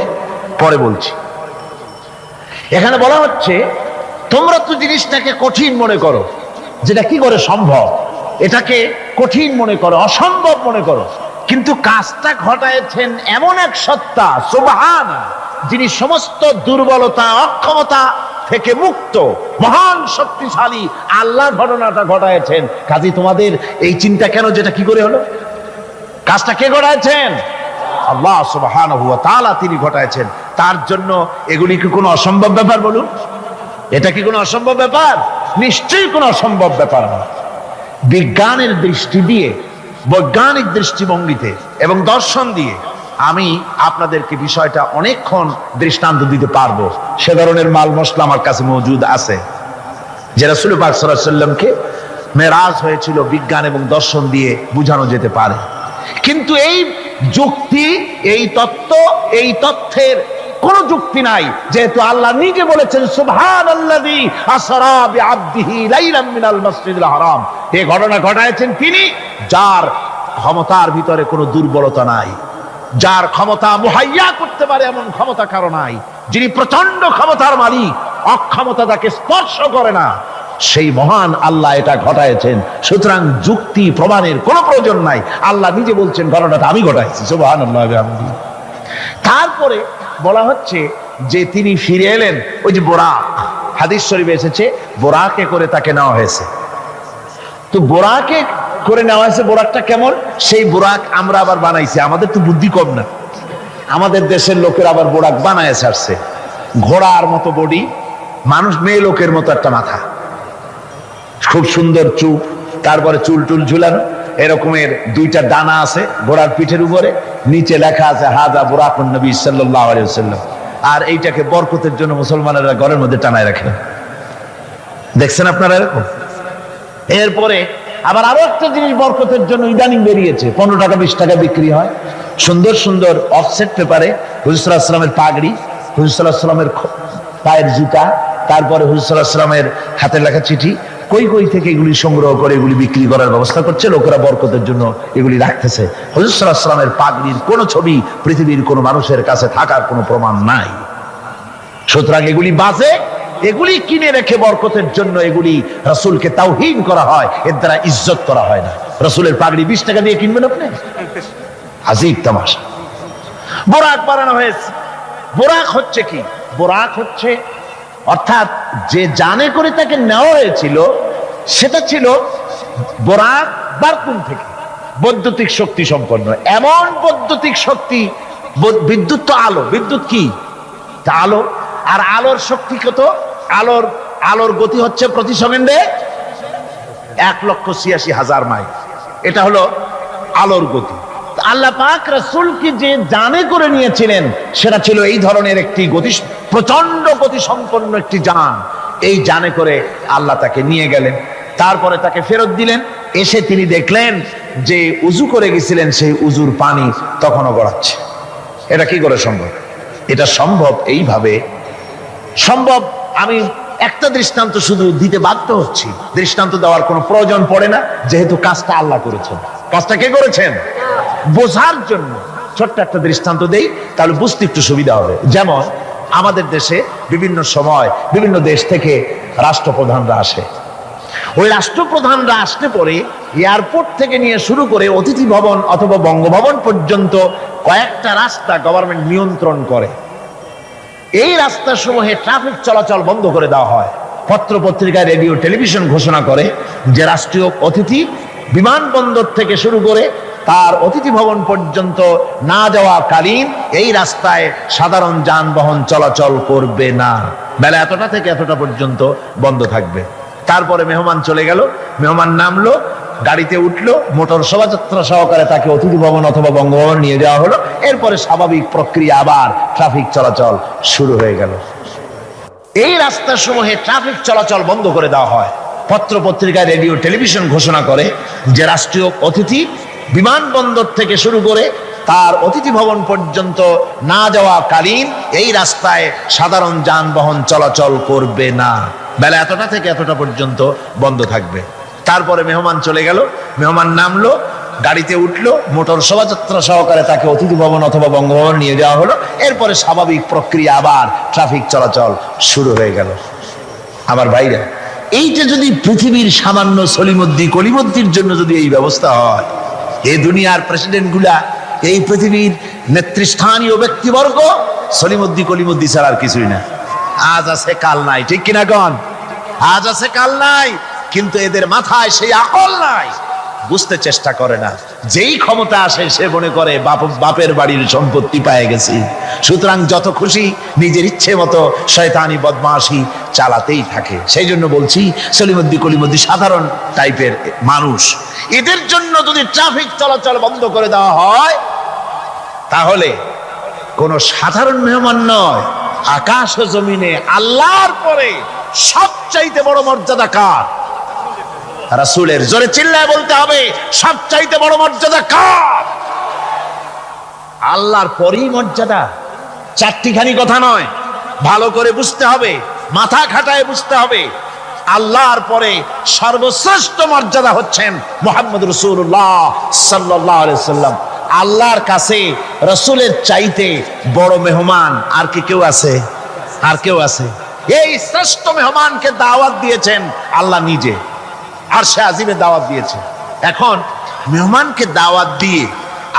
পরে বলছি। এখানে বলা হচ্ছে তোমরা তো জিনিসটাকে কঠিন মনে করো, যেটা কি করে সম্ভব, এটাকে কঠিন মনে করো, অসম্ভব মনে করো, কিন্তু কাজটা ঘটায়ছেন এমন এক সত্তা সুবহান, যিনি সমস্ত দুর্বলতা অক্ষমতা থেকে মুক্ত, মহান শক্তিশালী আল্লাহ ঘটনাটা ঘটায়ছেন। কাজী তোমাদের এই চিন্তা কেন, যেটা কি করে হলো? কাজটা কে ঘটায়ছেন? আল্লাহ সুবহানাহু ওয়া তাআলা তিনি ঘটায়ছেন। তার জন্য এগুলি কি কোনো অসম্ভব ব্যাপার? বলুন, এটা কি কোনো অসম্ভব ব্যাপার? নিশ্চয়ই কোনো অসম্ভব ব্যাপার না। বিজ্ঞানের দৃষ্টি দিয়ে, বৈজ্ঞানিক দৃষ্টিভঙ্গিতে এবং দর্শন দিয়ে আমি আপনাদেরকে বিষয়টা অনেকক্ষণ দৃষ্টান্ত দিতে পারবো। সে ধরনের মাল মশলা আমার কাছে মজুদ আছে, যে রাসূল পাক সাল্লাল্লাহু আলাইহি ওয়াসাল্লামকে মেরাজ হয়েছিল বিজ্ঞান এবং দর্শন দিয়ে বুঝানো যেতে পারে। কিন্তু এই যুক্তি, এই তত্ত্ব, এই তথ্যের কোন যুক্তি নাই, যেহেতু আল্লাহ নিজে বলেছেন সুবহানাল্লাযী আসরা বিআবদিহি লাইলাম মিনাল মাসজিদিল হারাম। এই ঘটনা ঘটায়ছেন তিনি, যার ক্ষমতার ভিতরে কোনো দুর্বলতা নাই, যার ক্ষমতা মুহাইয়া করতে পারে এমন ক্ষমতা কারো নাই, যিনি প্রচন্ড ক্ষমতার মালিক, অক্ষমতা তাকে স্পর্শ করে না, সেই মহান আল্লাহ এটা ঘটায়ছেন। সুতরাং যুক্তি প্রমাণের কোনো প্রয়োজন নাই, আল্লাহ নিজে বলছেন ঘটনাটা আমি ঘটাইছি। সুবহানাল্লাহ। তারপরে বলা হচ্ছে যে তিনি ফিরে এলেন, ওই যে বোরাক, হাদিস শরীফে এসেছে বোরাকে করে তাকে নেওয়া হয়েছে। তো বোরাকে করে নেওয়া হয়েছে, বোরাকটা কেমন? সেই বোরাক আমরা আবার বানাইছি, আমাদের তো বুদ্ধি কম না, আমাদের দেশের লোকের আবার বোরাক বানায় ছাড়ছে। ঘোড়ার মতো বডি, মানুষ মেয়ে লোকের মতো একটা মাথা, খুব সুন্দর চুপ, তারপরে চুল টুল ঝুলানো, এরকমের দুইটা ডানা আছে ঘোড়ার পিঠের উপরে, নিচে লেখা আছে হাযা বুরাকুন নবী সাল্লাল্লাহু আলাইহি ওয়াসাল্লাম। আর এইটাকে বরকতের জন্য মুসলমানেরা ঘরের মধ্যে টানায় রাখে, দেখছেন আপনারা এরকম। এরপরে আবার আরো একটা জিনিস বরকতের জন্য ইদানিং বেরিয়েছে, 15 টাকা 20 টাকা বিক্রি হয়, সুন্দর সুন্দর অফসেট পেপারে হুজুর সাল্লাল্লাহু আলাইহি ওয়াসাল্লামের পাগড়ি, হুজুর সাল্লাল্লাহু আলাইহি ওয়াসাল্লামের পায়ের জুতা, তারপরে হুজুর সাল্লাল্লাহু আলাইহি ওয়াসাল্লামের হাতে লেখা চিঠি, কই কই থেকে এগুলি সংগ্রহ করে এগুলি বিক্রি করার ব্যবস্থা করছে লোকেরা, বরকতের জন্য এগুলি রাখতেছে। হুজুর সাল্লাল্লাহু আলাইহি ওয়াসাল্লামের পাগড়ির কোন ছবি পৃথিবীর কোন মানুষের কাছে থাকার কোনো প্রমাণ নাই। সুতরাং এগুলি বাজে, এগুলি কিনে রেখে বরকতের জন্য এগুলি রাসূলকে তাওহীন করা হয়, এর দ্বারা ইজ্জত করা হয় না। রাসূলের পাগড়ি 20 টাকা দিয়ে কিনবেন আপনি? আজীব তামাশা। বোরাক বানানো হয়েছে। বোরাক হচ্ছে কি? বোরাক হচ্ছে অর্থাৎ যে জানে করে তাকে নেওয়া হয়েছিল সেটা ছিল বোরাক বারকুন থেকে, বৈদ্যুতিক শক্তি সম্পন্ন। এমন বৈদ্যুতিক শক্তি, বিদ্যুৎ তো আলো, বিদ্যুৎ কি তা আলো, আর আলোর শক্তি কত? আলোর গতি হচ্ছে প্রতি সেকেন্ডে 1,86,000 মাইল। এটা হলো আলোর গতি। আল্লাহ পাক রাসূলকে যে জানে করে নিয়েছিলেন সেটা ছিল এই ধরনের একটি প্রচন্ড গতি সম্পন্ন একটি যান। এই জানে করে আল্লাহ তাকে নিয়ে গেলেন, তারপরে তাকে ফেরত দিলেন। এসে তিনি দেখলেন যে উজু করে গেছিলেন সেই উজুর পানি তখনও গড়াচ্ছে। এটা কি করে সম্ভব? এটা সম্ভব এইভাবে সম্ভব। আমি একটা দৃষ্টান্ত শুধু দিতে বাধ্য হচ্ছি, দৃষ্টান্ত দেওয়ার কোনো প্রয়োজন পড়ে না, যেহেতু কাজটা আল্লাহ করেছেন। কাজটা কে করেছেন? বোঝার জন্য ছোট্ট একটা দৃষ্টান্ত দেই, তাহলে বুঝতে একটু সুবিধা হবে। যেমন আমাদের দেশে বিভিন্ন সময় বিভিন্ন দেশ থেকে রাষ্ট্রপ্রধানরা আসে। ওই রাষ্ট্রপ্রধানরা আসতে পরে এয়ারপোর্ট থেকে নিয়ে শুরু করে অতিথি ভবন অথবা বঙ্গভবন পর্যন্ত কয়েকটা রাস্তা গভর্নমেন্ট নিয়ন্ত্রণ করে। এই রাস্তাসমূহে ট্রাফিক চলাচল বন্ধ করে দেওয়া হয়। পত্র পত্রিকা, রেডিও, টেলিভিশন ঘোষণা করে যে রাষ্ট্রীয় অতিথি বিমানবন্দর থেকে শুরু করে তার অতিথি ভবন পর্যন্ত না যাওয়া কালীন এই রাস্তায় সাধারণ যানবাহন চলাচল করবে না, বেলা এতটা থেকে এতটা পর্যন্ত বন্ধ থাকবে। তারপরে মেহমান চলে গেল, মেহমান নামলো, গাড়িতে উঠলো, মোটর শোভাযাত্রা সহকারে তাকে অতিথি ভবন অথবা বঙ্গভবন নিয়ে যাওয়া হলো। এরপরে স্বাভাবিক প্রক্রিয়া, আবার ট্রাফিক চলাচল শুরু হয়ে গেল। এই রাস্তাসমূহে ট্রাফিক চলাচল বন্ধ করে দেওয়া হয়। পত্র পত্রিকা, রেডিও, টেলিভিশন ঘোষণা করে যে রাষ্ট্রীয় অতিথি বিমানবন্দর থেকে শুরু করে তার অতিথি ভবন পর্যন্ত না যাওয়া কালীন এই রাস্তায় সাধারণ যানবাহন চলাচল করবে না, বেলা এতটা থেকে এতটা পর্যন্ত বন্ধ থাকবে। তারপরে মেহমান চলে গেল, মেহমান নামলো, গাড়িতে উঠলো, মোটর শোভাযাত্রা সহকারে তাকে অতিথি ভবন অথবা বঙ্গভবন নিয়ে যাওয়া হলো। এরপরে স্বাভাবিক প্রক্রিয়া, আবার ট্রাফিক চলাচল শুরু হয়ে গেল। আমার ভাইরা, এইটা যদি পৃথিবীর সামান্য সলিমুদ্দি কলিমুদ্দির জন্য যদি এই ব্যবস্থা হয়, এই দুনিয়ার প্রেসিডেন্ট গুলা, এই পৃথিবীর নেতৃস্থানীয় ব্যক্তিবর্গ সলিমুদ্দি কলিমুদ্দি ছাড়া আর কিছুই না। আজ আছে কাল নাই, ঠিক কিনা গণ? আজ আছে কাল নাই, কিন্তু এদের মাথায় সেই আকল নাই, বুঝতে চেষ্টা করে না। যেই ক্ষমতা আসে সে মনে করে বাপের বাড়ির সম্পত্তি পেয়ে গেছি, সুতরাং যত খুশি নিজের ইচ্ছে মতো শয়তানি বদমাশি চালাতেই থাকে। সেই জন্য বলছি সলিমুদ্দি কলিমুদ্দি সাধারণ টাইপের মানুষ। এদের জন্য যদি ট্রাফিক চলাচল বন্ধ করে দেওয়া হয়, তাহলে কোন সাধারণ মেহমান নয়, আকাশ ও জমিনে আল্লাহর পরে সবচাইতে বড় মর্যাদা কার? রাসূলের। জোরে চিল্লায় বলতে হবে, সবচাইতে বড় মর্যাদা কার? আল্লাহর পরই মর্যাদা। চারটিখানি কথা নয়, ভালো করে বুঝতে হবে, মাথা খাটায় বুঝতে হবে। আল্লাহর পরে সর্বশ্রেষ্ঠ মর্যাদা হচ্ছেন মুহাম্মদ রাসূলুল্লাহ সাল্লাল্লাহু আলাইহি ওয়াসাল্লাম। আল্লাহর কাছে রাসূলের চাইতে বড় মেহমান আর কি কেউ আছে? আর কেউ আছে? এই শ্রেষ্ঠ মেহমানকে দাওয়াত দিয়েছেন আল্লাহ নিজে, আর সে আজিমে দাওয়াত দিয়েছে। এখন মেহমানকে দাওয়াত দিয়ে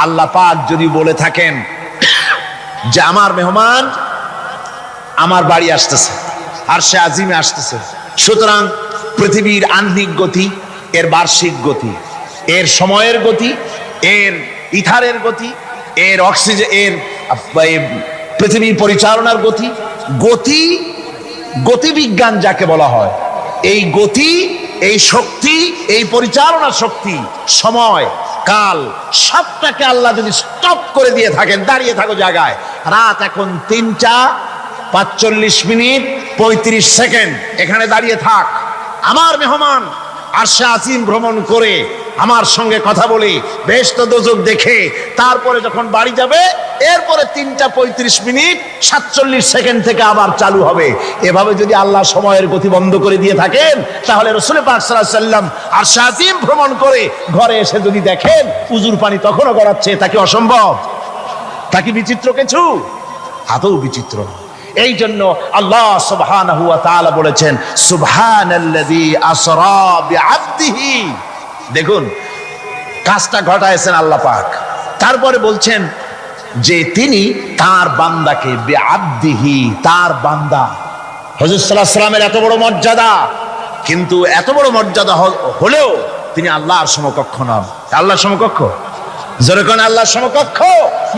আল্লাহ পাক যদি বলে থাকেন যে আমার মেহমান আমার বাড়ি আসতেছে, আর সে আজিমে আসতেছে, সুতরাং পৃথিবীর আহ্নিক গতি, এর বার্ষিক গতি, এর সময়ের গতি, এর ইথারের গতি, এর অক্সিজেন, এর পৃথিবীর পরিচালনার গতি, গতিবিজ্ঞান যাকে বলা হয়, এই গতি, এই শক্তি, এই পরিচালনা শক্তি, সময়, কাল, সবটাকে আল্লাহ যদি স্টপ করে দিয়ে থাকেন, দাঁড়িয়ে থাকো জায়গায়, রাত এখন 3টা 45 মিনিট 35 সেকেন্ড, এখানে দাঁড়িয়ে থাক, আমার মেহমান আরশে আজিম ভ্রমণ করে আমার সঙ্গে কথা বলে বেহেশত দোজখ দেখে তারপরে যখন বাড়ি যাবে, এরপরে 3টা 35 মিনিট 47 সেকেন্ড থেকে আবার চালু হবে। এভাবে যদি আল্লাহ সময়ের গতি বন্ধ করে দিয়ে থাকেন, তাহলে রাসূল পাক সাল্লাল্লাহু আলাইহি ওয়াসাল্লাম আরশে আজিম ভ্রমণ করে ঘরে এসে যদি দেখেন উজুর পানি তখনও গড়াচ্ছে, তা কি অসম্ভব? তা কি বিচিত্র কিছু? আদৌ বিচিত্র। এই জন্য আল্লাহ সুবহানাহু ওয়া তাআলা বলেছেন সুবহানাল্লাযী আসরা বিআবদিহি। দেখুন কাজটা ঘটায়ছেন আল্লাহ পাক, তারপরে বলছেন যে তিনি তার বান্দাকে বিআবদিহি, তার বান্দা, হুজুর সাল্লাল্লাহু আলাইহি ওয়াসাল্লামের এত বড় মর্যাদা, কিন্তু এত বড় মর্যাদা হলেও তিনি আল্লাহর সমকক্ষ নন। আল্লাহর সমকক্ষ? জোরে কোন আল্লাহর সমকক্ষ?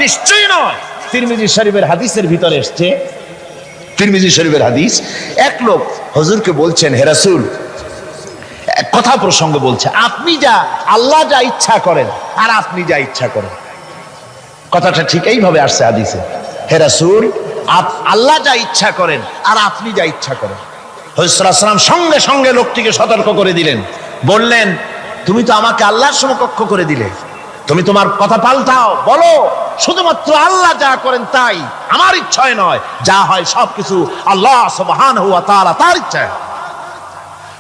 নিশ্চয়ই নয়। তিরমিজি শরীফের হাদিসের ভিতরে এসেছে, তিরমিজি শরীফের হাদিস, এক লোক হুজুরকে বলছেন, হে রাসূল, কথা প্রসঙ্গে বলছে, আপনি যা, আল্লাহ যা ইচ্ছা করেন আর আপনি যা ইচ্ছা করেন। কথাটা ঠিক এইভাবে আসছে হাদিসে, হে রাসূল, আল্লাহ যা ইচ্ছা করেন আর আপনি যা ইচ্ছা করেন। হুজুর সাল্লাল্লাহু আলাইহি ওয়াসাল্লাম সঙ্গে সঙ্গে লোকটিকে সতর্ক করে দিলেন, বললেন, তুমি তো আমাকে আল্লাহর সমকক্ষ করে দিলে, তুমি তোমার কথা পাল্টাও, বলো শুধুমাত্র আল্লাহ যা করেন তাই, আমার ইচ্ছায় নয়, যা হয় সবকিছু আল্লাহ সুবহানাহু ওয়া তাআলা তার ইচ্ছায়।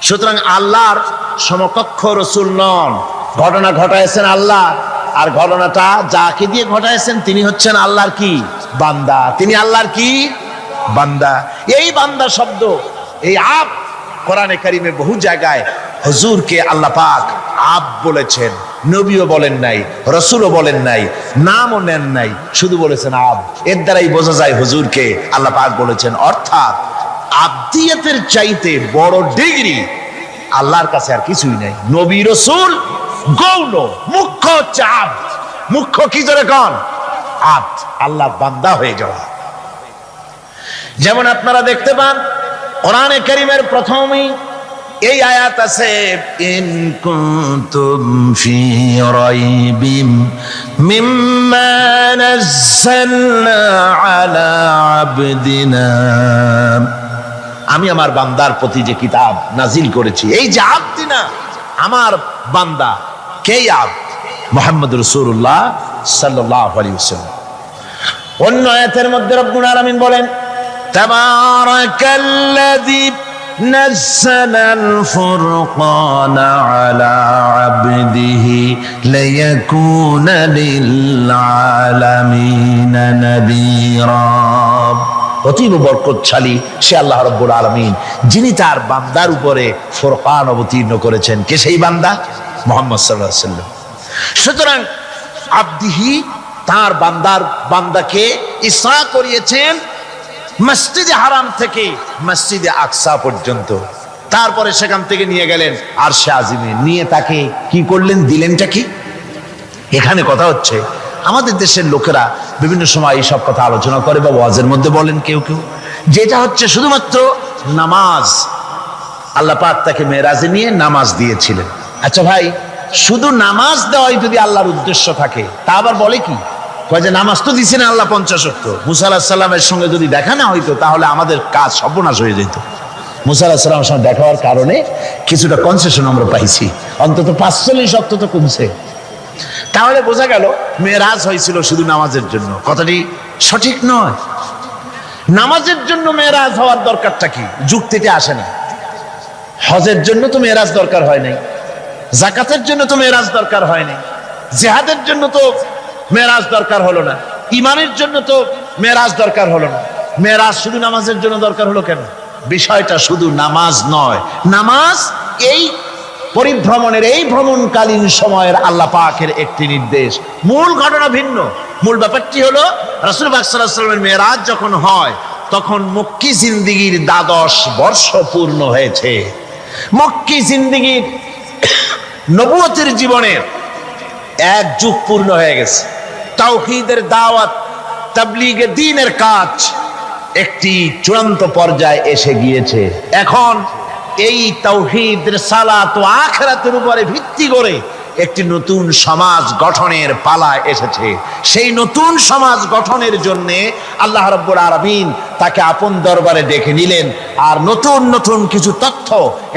সুতরাং আল্লাহর সমকক্ষ রাসূল নন, ঘটনা ঘটাইছেন আল্লাহ, আর ঘটনাটা যাকে দিয়ে ঘটাইছেন তিনি হচ্ছেন আল্লাহর কি বান্দা, তিনি আল্লাহর কি বান্দা। এই বান্দা শব্দ, এই আব, কোরআনে কারিমে বহু জায়গায় হুজুরকে আল্লাহ পাক আব বলেছেন, নবীও বলেন নাই, রাসূলও বলেন নাই, নামও নেন নাই, শুধু বলেছেন আব। এর দ্বারাই বোঝা যায় হুজুরকে আল্লাহ পাক বলেছেন। অর্থাৎ আবদিয়াতের চাইতে বড় ডিগ্রি আল্লাহর কাছে আর কিছুই নাই। নবী রাসূল গৌণ, মুখ্য হচ্ছে আব্দ। মুখ্য কি জোরে কোন? আব্দ, আল্লাহর বান্দা হয়ে যাওয়া। যেমন আপনারা দেখতে পান কোরআনে কারীমের প্রথমেই এই আয়াত আছে, ইন কুনতুম ফি রাইবিম মিম্মা নাযালনা আলা আবদিনা, আমি আমার বান্দার প্রতি যে কিতাব নাজিল করেছি, এই যে আবদিনা, আমার বান্দা, কে আব্দ? মুহাম্মদ রাসূলুল্লাহ সাল্লাল্লাহু আলাইহি ওয়াসাল্লাম। অন্য আয়াতের মধ্যে রব্বুল আলামিন বলেন, তাবারাকাল্লাযী নাযালাল ফুরকানা আলা আবদিহি লিয়াকুনা লিল আলামিনা নাযীরা। অতীব বরকতশালী সে আল্লাহ রাব্বুল আলামিন, যিনি তার বান্দার উপরে ফুরকান অবতীর্ণ করেছেন। কে সেই বান্দা? মুহাম্মদ সাল্লাল্লাহু আলাইহি ওয়াসাল্লাম। সুতরাং আবদিহি, তার বান্দাকে ইসরা করিয়েছেন মসজিদে হারাম থেকে মসজিদে আকসা পর্যন্ত, তারপরে সেখান থেকে নিয়ে গেলেন আরশে আজিমে, নিয়ে তাকে কি করলেন, দিলেনটা কি? এখানে কথা হচ্ছে, আমাদের দেশের লোকেরা বিভিন্ন সময় এইসব কথা আলোচনা করে বা ওয়াজের মধ্যে বলেন কেউ কেউ, যেটা হচ্ছে শুধুমাত্র নামাজ। আল্লাহ পাক তাকে মেরাজে নিয়ে নামাজ দিয়েছিলেন। আচ্ছা ভাই, শুধু নামাজ দেওয়াই যদি আল্লাহর উদ্দেশ্য থাকে, তা আবার বলে কি, কয় যে নামাজ তো দিছেন আল্লাহ 50 ওয়াক্ত, মুসা আলাইহিস সালামের সঙ্গে যদি দেখা না হইতো তাহলে আমাদের কাজ সর্বনাশ হয়ে যেত। মুসা আলাইহিস সালামের সঙ্গে দেখা হওয়ার কারণে কিছুটা কনসেশন আমরা পাইছি, অন্তত 45 ওয়াক্ত তো কমছে। তাহলে বোঝা গেল মেরাজ হয়েছিল শুধু নামাজের জন্য। কথাটি সঠিক নয়। নামাজের জন্য মেরাজ হওয়ার দরকারটা কি? যুক্তিতে আসে না। হজের জন্য তো মেরাজ দরকার হয় নাই, যাকাতের জন্য তো মেরাজ দরকার হয় নাই, জিহাদের জন্য তো মেরাজ দরকার হলো না, ইমানের জন্য তো মেরাজ দরকার হলো না। মেরাজ শুধু নামাজের জন্য দরকার হলো কেন? বিষয়টা শুধু নামাজ নয়, নামাজ এই পরিভ্রমণের, এই ভ্রমণকালীন সময়ের আল্লাহ পাকের একটি নির্দেশ। মূল ঘটনা ভিন্ন। মূল ব্যাপারটি হলো রাসূল পাক সাল্লাল্লাহু আলাইহি ওয়াসাল্লামের মেরাজ যখন হয় তখন মক্কি জিন্দেগির 12 বর্ষ পূর্ণ হয়েছে। মক্কি জিন্দেগির, নবুয়তের জীবনের 1 যুগ পূর্ণ হয়ে গেছে। তাওহীদের দাওয়াত, তাবলীগে দ্বীনের কাজ একটি চূড়ান্ত পর্যায়ে এসে গিয়েছে। এখন এই তাওহীদ, রিসালাত ও আখিরাতের উপরে ভিত্তি করে একটি নতুন সমাজ গঠনের পালা এসেছে। সেই নতুন সমাজ গঠনের জন্য আল্লাহ রাব্বুল আলামিন তাকে আপন দরবারে ডেকে নিলেন, আর নতুন নতুন কিছু তথ্য,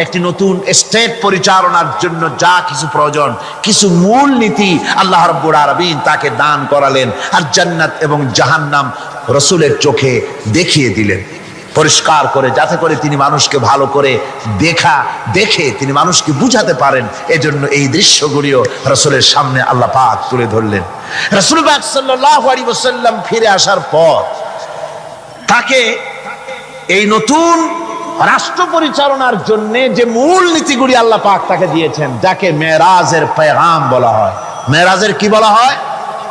একটি নতুন স্টেট পরিচালনার জন্য যা কিছু প্রয়োজন, কিছু মূল নীতি আল্লাহ রাব্বুল আলামিন তাকে দান করালেন, আর জান্নাত এবং জাহান্নাম রাসূলের চোখে দেখিয়ে দিলেন পরিষ্কার করে, যাতে করে তিনি মানুষকে ভালো করে দেখে তিনি মানুষকে বুঝাতে পারেন। এজন্য এই দৃশ্যগুলিও রাসূলের সামনে আল্লাহ পাক তুলে ধরলেন। রাসূল পাক সাল্লাল্লাহু আলাইহি ওয়াসাল্লাম ফিরে আসার পর তাকে এই নতুন রাষ্ট্র পরিচালনার জন্য যে মূল নীতিগুলি আল্লাহ পাক তাকে দিয়েছেন, যাকে মেরাজের পেগাম বলা হয়। মেরাজের কি বলা হয়?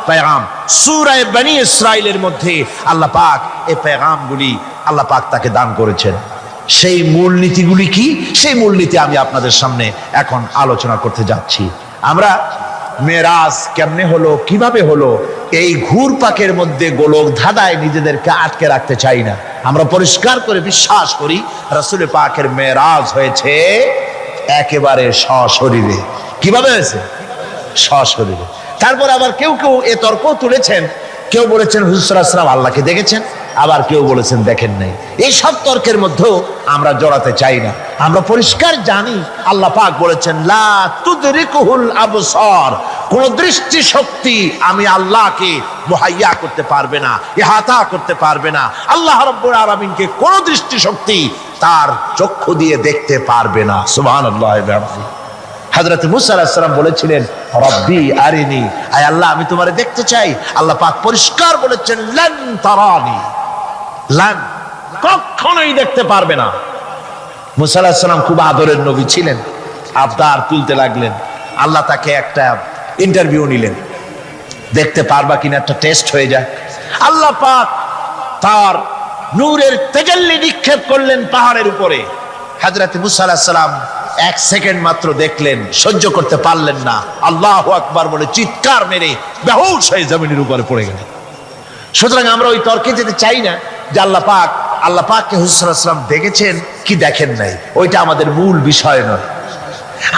পেগাম। সূরা বনী ইসরাইলের মধ্যে আল্লাহ পাক এই পেগামগুলি আল্লাহ পাক তাকে দান করেছেন। সেই মূলনীতিগুলি কি, সেই মূলনীতি আমি আপনাদের সামনে এখন আলোচনা করতে যাচ্ছি। আমরা মেরাজ কেমনে হলো, কিভাবে হলো, এই ঘুরপাকের মধ্যে গোলক ধাঁধায় নিজেদেরকে আটকে রাখতে চাই না। আমরা পরিষ্কার করে বিশ্বাস করি রাসূল পাকের মেরাজ হয়েছে একেবারে সশরীরে। কিভাবে হয়েছে? সশরীরে। তারপর আবার কেউ কেউ এ তর্ক তুলেছেন, কেউ বলেছেন হুজুর সাল্লাল্লাহু আলাইহি ওয়াসাল্লাম আল্লাহকে দেখেছেন, আবার কেউ বলেছেন দেখেন নাই। এই সব তর্কের মধ্যেও আমরা জড়াতে চাই না। আমরা পরিষ্কার জানি আল্লাহ পাক বলেছেন লা তুদরিকুহুল আবসার, কোন দৃষ্টি শক্তি আমি আল্লাহকে মুহাইয়া করতে পারবে না, ইহাতা করতে পারবে না। আল্লাহ রাব্বুল আলামিনকে কোন দৃষ্টি শক্তি তার চক্ষু দিয়ে দেখতে পারবে না। সুবহানাল্লাহ। হযরত মুসা আলাইহিস সালাম বলেছিলেন রব্বি আরিনি, আয় আল্লাহ আমি তোমারে দেখতে চাই। আল্লাহ পাক পরিষ্কার বলেছেন লান তারানি, লান, কখনোই দেখতে পারবে না। মুসা আলাইহিস সালাম খুব আদরের নবী ছিলেন, আবদার তুলতে লাগলেন। আল্লাহ তাকে একটা ইন্টারভিউ নিলেন, দেখতে পারবা কিনা একটা টেস্ট হয়ে যায়। আল্লাহ পাক তার নূরের তেজাল্লি নিক্ষেপ করলেন পাহাড়ের উপরে। হযরত মুসা আলাইহিস সালাম এক সেকেন্ড মাত্র দেখলেন, সহ্য করতে পারলেন না, আল্লাহু আকবার বলে চিৎকার মেরে বেহুশ হয়ে জমিনের উপরে পড়ে গেলেন। সুতরাং আমরা ওই তর্কে যেতে চাই না যে আল্লাহ পাককে হুজুর সাল্লাল্লাহু আলাইহি ওয়াসাল্লাম দেখেছেন কি দেখেন নাই, ওইটা আমাদের মূল বিষয় নয়।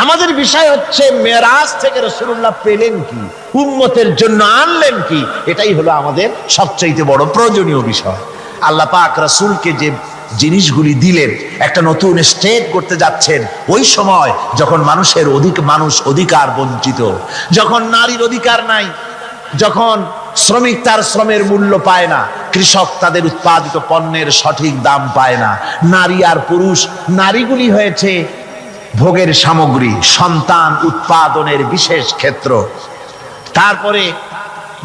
আমাদের বিষয় হচ্ছে মেরাজ থেকে রাসূলুল্লাহ পেলেন কি, উম্মতের জন্য আনলেন কি, এটাই হলো আমাদের সবচেয়ে বড় প্রয়োজনীয় বিষয়। আল্লাহ পাক রাসূলকে যে জিনিসগুলি দিলেন, একটা নতুন স্টেট করতে যাচ্ছেন, ওই সময় যখন মানুষ অধিকার বঞ্চিত, যখন নারীর অধিকার নাই, যখন শ্রমিক তার শ্রমের মূল্য পায় না, কৃষক তাদের উৎপাদিত পণ্যের সঠিক দাম পায় না, নারী আর পুরুষ, নারীগুলি হয়েছে ভোগের সামগ্রী, সন্তান উৎপাদনের বিশেষ ক্ষেত্র। তারপরে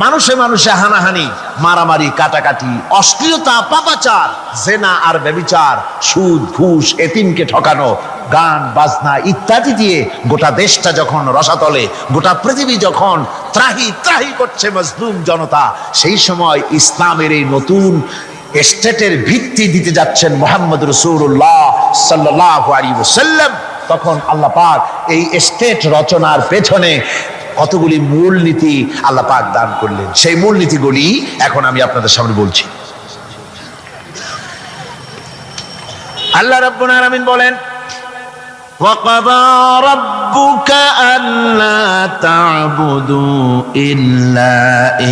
মানুষে মানুষে হানাহানি, মারামারি, কাটাকাটি, অশ্লীলতা, পাপাচার, জেনা আর ব্যভিচার, সুদ, ঘুষ, এতিমকে ঠকানো, গান বাজনা ইত্যাদি দিয়ে গোটা দেশটা যখন রসাতলে, গোটা পৃথিবী যখন ত্রাহি ত্রাহি করছে মজলুম জনতা, সেই সময় ইসলামের এই নতুন স্টেটের ভিত্তি দিতে যাচ্ছেন মুহাম্মদ রাসূলুল্লাহ সাল্লাল্লাহু আলাইহি ওয়াসাল্লাম। তখন আল্লাহ পাক এই স্টেট রচনার পেছনে কতগুলি মূলনীতি আল্লাহ পাক দান করলেন। সেই মূলনীতিগুলি এখন আমি আপনাদের সামনে বলছি। আল্লাহ রাব্বুল আলামিন বলেন ওয়াকাযা রাব্বুকা আল্লা তা'বুদু ইল্লা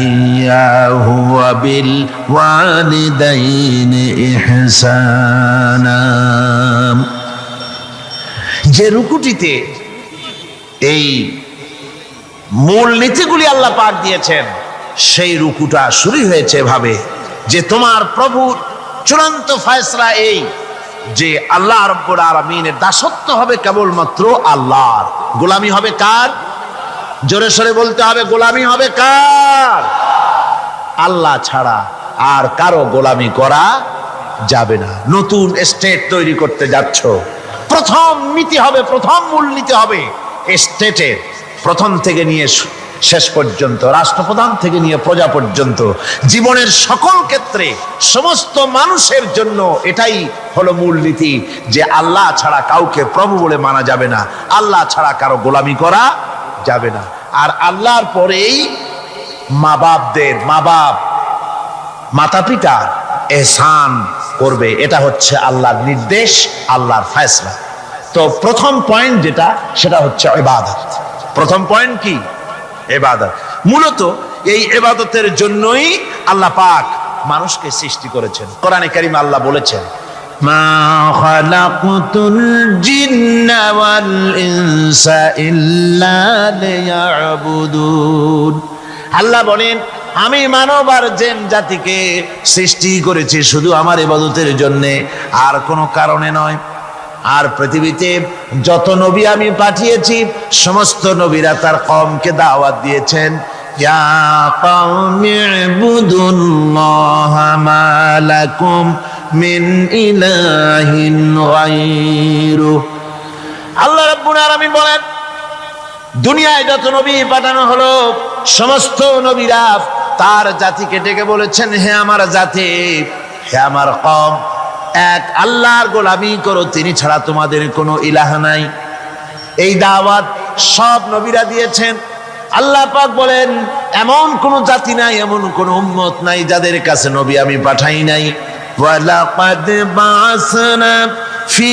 ইয়্যাহু ওয়া বিল ওয়ালিদাইনি ইহসানা। যে রুকুটিতে এই মূল নীতিগুলি আল্লাহ পাক দিয়েছেন, সেই রুকুটা শুরু হয়েছে এভাবে যে তোমার প্রভুর চূড়ান্ত ফয়সালা এই যে আল্লাহ রাব্বুল আলামিনের দাসত্ব হবে কেবলমাত্র আল্লাহর, গোলামি হবে কার? জোরে সরে বলতে হবে, গোলামি হবে কার? আল্লাহ ছাড়া আর কারো গোলামি করা যাবে না। নতুন স্টেট তৈরি করতে যাচ্ছ, প্রথম নীতি হবে, প্রথম মূল নীতি হবে স্টেটের, প্রথম থেকে নিয়ে শেষ পর্যন্ত, রাষ্ট্রপ্রধান থেকে নিয়ে প্রজা পর্যন্ত, জীবনের সকল ক্ষেত্রে সমস্ত মানুষের জন্য এটাই হলো মূলনীতি যে আল্লাহ ছাড়া কাউকে প্রভু বলে মানা যাবে না, আল্লাহ ছাড়া কারো গোলামি করা যাবে না। আর আল্লাহর পরেই মা বাপ মাতা পিতার এহসান করবে, এটা হচ্ছে আল্লাহর নির্দেশ, আল্লাহর ফয়সালা। তো প্রথম পয়েন্ট যেটা, সেটা হচ্ছে ইবাদত। প্রথম পয়েন্ট কি? ইবাদত। মূলত এই ইবাদতের জন্যই আল্লাহ পাক মানুষকে সৃষ্টি করেছেন। কোরআনে কারীমে আল্লাহ বলেছেন মা খালাকুতুল জিন্না ওয়াল ইনসা ইল্লা লিয়াবুদুন। আল্লাহ বলেন আমি মানব আর জিন জাতিকে সৃষ্টি করেছি শুধু আমার ইবাদতের জন্য, আর কোনো কারণে নয়। আর পৃথিবীতে যত নবী আমি পাঠিয়েছি, সমস্ত নবীরা তার কওমকে দাওয়াত দিয়েছেন ইয়া কওমি ইবুদুল্লাহা মা লাকুম মিন ইলাহিন গায়রু। আল্লাহ রাব্বুল আলামিন বলেন দুনিয়ায় যত নবী পাঠানো হলো, সমস্ত নবীরা তার জাতিকে ডেকে বলেছেন হে আমার জাতি, হে আমার কওম, এক আল্লাহর গোলামি করো, তিনি ছাড়া তোমাদের কোনো ইলাহ নাই। এই দাওয়াত সব নবীরা দিয়েছেন। আল্লাহ পাক বলেন এমন কোন জাতি নাই, এমন কোন উম্মত নাই যাদের কাছে নবী আমি পাঠাই নাই। ওয়ালাকাদ বা'সনা ফি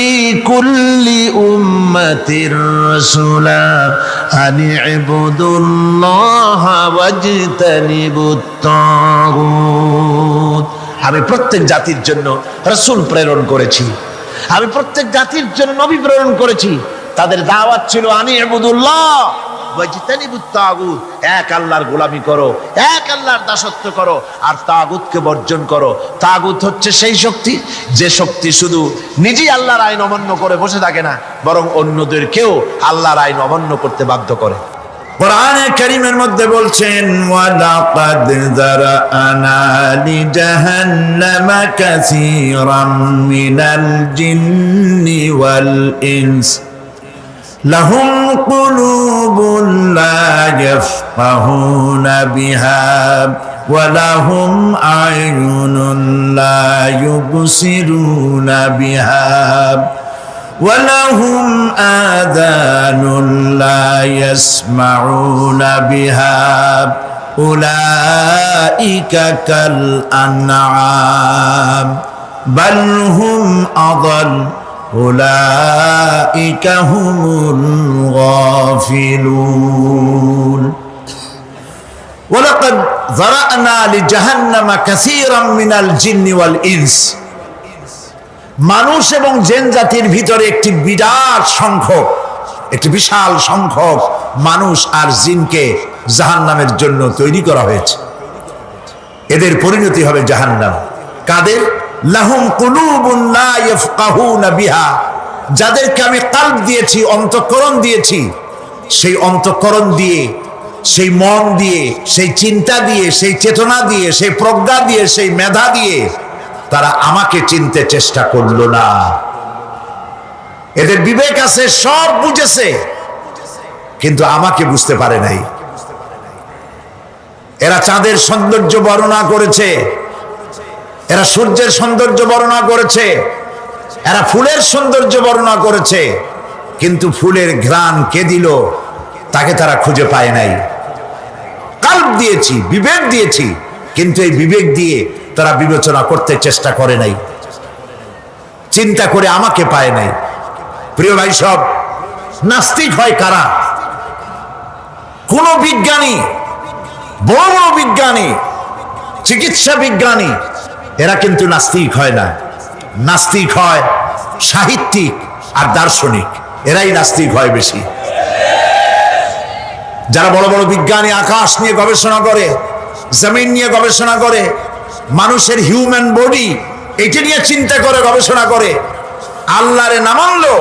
কুল্লি উম্মাতির রাসূলা আন ইবুদুল্লাহা ওয়াজতানিবুত তাগুত। আমি প্রত্যেক জাতির জন্য রাসূল প্রেরণ করেছি, আমি প্রত্যেক জাতির জন্য নবী প্রেরণ করেছি। তাদের দাওয়াত ছিল আনি ইবুদুল্লাহ ওয়াজতানিবুত তাগুত, এক আল্লাহর গোলামি করো, এক আল্লাহর দাসত্ব করো, আর তাগুতকে বর্জন করো। তাগুত হচ্ছে সেই শক্তি যে শক্তি শুধু নিজেই আল্লাহর আইন অমান্য করে বসে থাকে না, বরং অন্যদেরকেও আল্লাহর আইন অমান্য করতে বাধ্য করে। কোরআনে কারীমের মধ্যে বলছেন ওয়ালাকাদ যারানা লিজাহান্নামা কাসীরাম মিনাল জিন্নি ওয়াল ইনস লাহুম কুলুবুন লা ইয়াফকাহুনা বিহা ওয়া লাহুম আ'য়ুনুন লা ইউবসিরুনা বিহা ওয়া লাহুম আযানুন লা ইয়াসমাউনা বিহা উলাইকা কাল আনআম বাল হুম আযাল উলাইকা হুমুল গাফিলুন। ওয়ালাকাদ যারানা লিজাহান্নামা কাসীরাম মিনাল জিন্নি ওয়াল ইনস, মানুষ এবং জিন জাতির ভিতরে একটি বিরাট সংখ্যক, একটি বিশাল সংখ্যক মানুষ আর জিনকে জাহান্নামের জন্য তৈরি করা হয়েছে। এদের পরিণতি হবে জাহান্নাম। কাদের? লাহুম কুলুবুন লা ইয়াফকাহুনা বিহা, যাদেরকে আমি কলব দিয়েছি, অন্তঃকরণ দিয়েছি, সেই অন্তঃকরণ দিয়ে, সেই মন দিয়ে, সেই চিন্তা দিয়ে, সেই চেতনা দিয়ে, সেই প্রজ্ঞা দিয়ে, সেই মেধা দিয়ে তারা আমাকে চিনতে চেষ্টা করলো না। এদের বিবেক আছে, সব বুঝেছে, কিন্তু আমাকে বুঝতে পারে নাই। এরা চাঁদের সৌন্দর্য বর্ণনা করেছে, এরা সূর্যের সৌন্দর্য বর্ণনা করেছে, এরা ফুলের সৌন্দর্য বর্ণনা করেছে, কিন্তু ফুলের ঘ্রাণ কে দিল তাকে তারা খুঁজে পায় নাই। কলব দিয়েছি, বিবেক দিয়েছি, কিন্তু এই বিবেক দিয়ে তারা বিবেচনা করতে চেষ্টা করে নাই, চিন্তা করে আমাকে পায় নাই। প্রিয় ভাই সব, নাস্তিক হয় কারা? কোন বিজ্ঞানী, বড় বড় বিজ্ঞানী, চিকিৎসা বিজ্ঞানী, এরা কিন্তু নাস্তিক হয় না। নাস্তিক হয় সাহিত্যিক আর দার্শনিক, এরাই নাস্তিক হয় বেশি। যারা বড় বড় বিজ্ঞানী আকাশ নিয়ে গবেষণা করে, জমিন নিয়ে গবেষণা করে, মানুষের হিউম্যান বডি এটা নিয়ে চিন্তা করে গবেষণা করে, আল্লাহরে না মানলো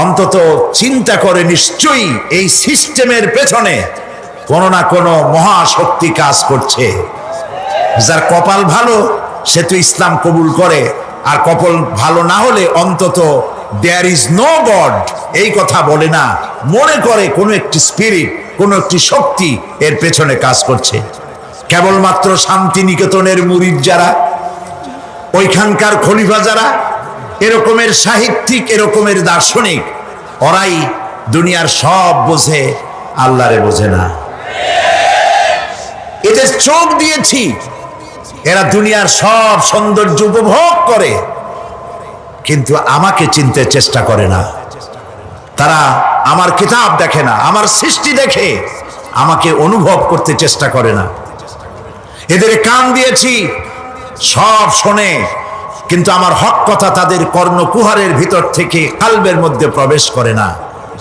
অন্তত চিন্তা করে নিশ্চয়ই এই সিস্টেমের পেছনে কোনো না কোনো মহাশক্তি কাজ করছে। যার কপাল ভালো সে তো ইসলাম কবুল করে, আর কপাল ভালো না হলে অন্তত দেয়ার ইজ নো গড এই কথা বলে না, মনে করে কোনো একটি স্পিরিট, কোনো একটি শক্তি এর পেছনে কাজ করছে। কেবলমাত্র শান্তিনিকেতনের মুরিদ যারা, ওইখানকার খলিফা যারা, এরকমের সাহিত্যিক, এরকমের দার্শনিক, ওরাই দুনিয়ার সব বোঝে, আল্লাহরে বোঝে না। এদের চোখ দিয়েছি, এরা দুনিয়ার সব সৌন্দর্য উপভোগ করে, কিন্তু আমাকে চিনতে চেষ্টা করে না। তারা আমার কিতাব দেখে না, আমার সৃষ্টি দেখে আমাকে অনুভব করতে চেষ্টা করে না। এদের কান দিয়েছি, সব শোনে, কিন্তু আমার হক কথা তাদের কর্ণকুহারের ভিতর থেকে কালবের মধ্যে প্রবেশ করে না।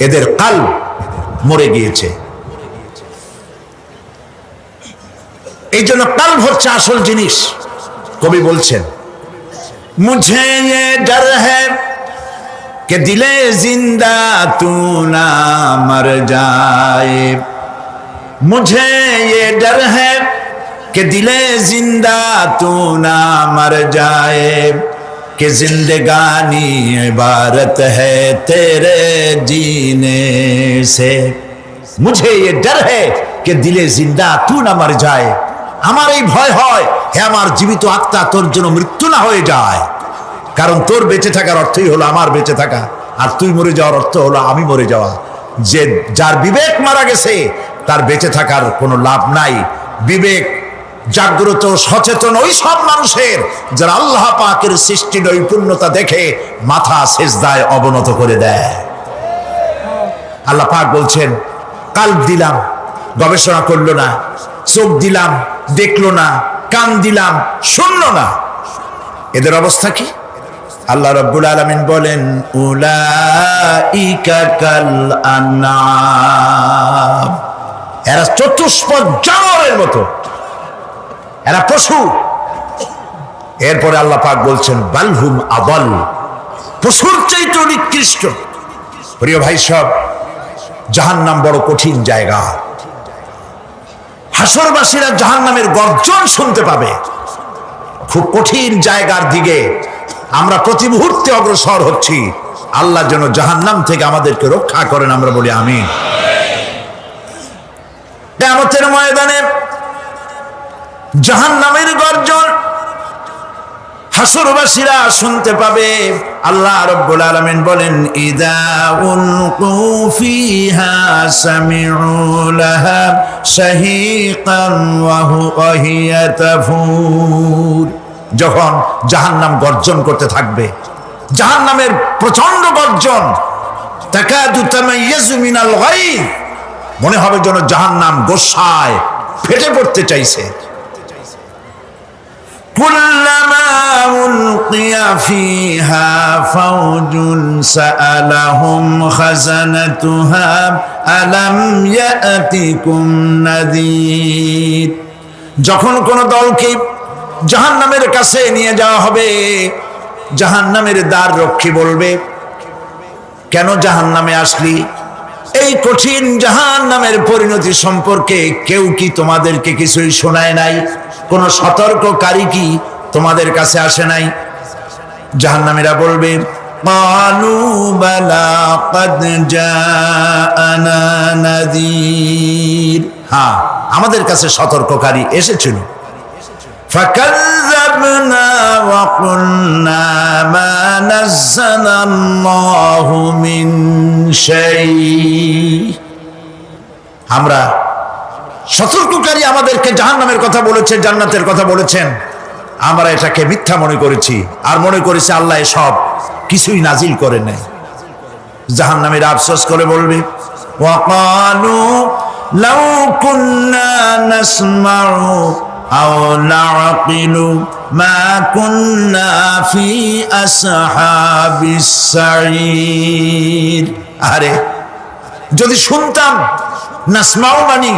এদের কালব মরে গিয়েছে। এই জন্য কালব হচ্ছে আসল জিনিস। কবি বলছেন, মুঝে ये डर है कि दिले जिंदा तू ना मर जाए, मुझे ये डर है कि दिले जिंदा तू ना मर जाए, कि जिंदगानी इबारत है तेरे जीने से, मुझे ये डर है कि दिले जिंदा तू ना मर जाए। আমার এই ভয় হয় হে আমার জীবিত আত্মা তোর জন্য মৃত্যু না হয়ে যায়। কারণ তোর বেঁচে থাকার অর্থই হলো আমার বেঁচে থাকা, আর তুই মরে যাওয়ার অর্থ হলো আমি মরে যাওয়া। যে যার বিবেক মারা গেছে তার বেঁচে থাকার কোনো লাভ নাই। বিবেক জাগ্রত সচেতন ওই সব মানুষের যারা আল্লাহ পাকের সৃষ্টি নৈপুণ্যতা দেখে মাথা সেজদায় অবনত করে দেয়। আল্লাহ পাক বলছেন, কাল দিলাম, গবেষণা করলো না, চোখ দিলাম, দেখলো না, কান দিলাম, শুনলো না, এদের অবস্থা কি? আল্লাহ রাব্বুল আলামিন বলেন, উলাইকা কাল আনআম, এরা চতুষ্পদ জানোয়ারের মতো, এরা পশু। এরপরে আল্লাহ পাক বলছেন, বালহুম আদাল, পশুর চাইতে নিকৃষ্ট। প্রিয় ভাই সব, জাহান্নাম বড় কঠিন জায়গা। হাসরবাসীরা জাহান্নামের গর্জন শুনতে পাবে। খুব কঠিন জায়গার দিকে আমরা প্রতি মুহূর্তে অগ্রসর হচ্ছি। আল্লাহ যেন জাহান্নাম থেকে আমাদেরকে রক্ষা করেন, আমরা বলি আমিন। কিয়ামতের ময়দানে জাহান্নামের গর্জন হাসরবাসীরা শুনতে পাবে। আল্লাহ রাব্বুল আলামিন বলেন, ইযা উলকু ফিহা সামিউ লাহা শাহীকান ওয়া হিয়া তাফুর। যখন জাহান্নাম গর্জন করতে থাকবে, জাহান্নামের প্রচন্ড গর্জন, তাকাদু তামাইয়াজু মিনাল গায়জ, মনে হবে যেন জাহান্নাম গোসায় ফেটে পড়তে চাইছে। কুল্লামা উলকিয়া ফিহা ফাওজুন সাআলাহুম খাজানাতুহা আলাম ইয়াতিকুম নাযীর। যখন কোন দলকে জাহান্নামের কাছে নিয়ে যাওয়া হবে, জাহান্নামের দ্বার রক্ষী বলবে, কেন জাহান্নামে আসলি? এই কঠিন জাহান্নামের পরিণতি সম্পর্কে কেউ কি তোমাদেরকে কিছুই শোনায় নাই? কোন সতর্ককারী কি তোমাদের কাছে আসে নাই? জাহান্নামীরা বলবে, ক্বালু বালা ক্বাদ জাআনা নাযীর, হ্যাঁ আমাদের কাছে সতর্ককারী এসেছিল। ফাকাযযাবনা ওয়া কুলনা মা নাযালাল্লাহু মিন শাই, আমরা সতর্ককারী আমাদেরকে জাহান্নামের কথা বলেছে, জান্নাতের কথা বলেছেন, আমরা এটাকে মিথ্যা মনে করেছি আর মনে করেছি আল্লাহ সব কিছুই নাজিল করে নাই। জাহান্নামীরা আফসোস করে বলবে, ওয়া ক্বালু লাউ কুন্না নাসমাউ আও নাআকিলু মা কুন্না ফি আসহাবিস সাঈর। আরে যদি শুনতাম, নাসমাউ মানি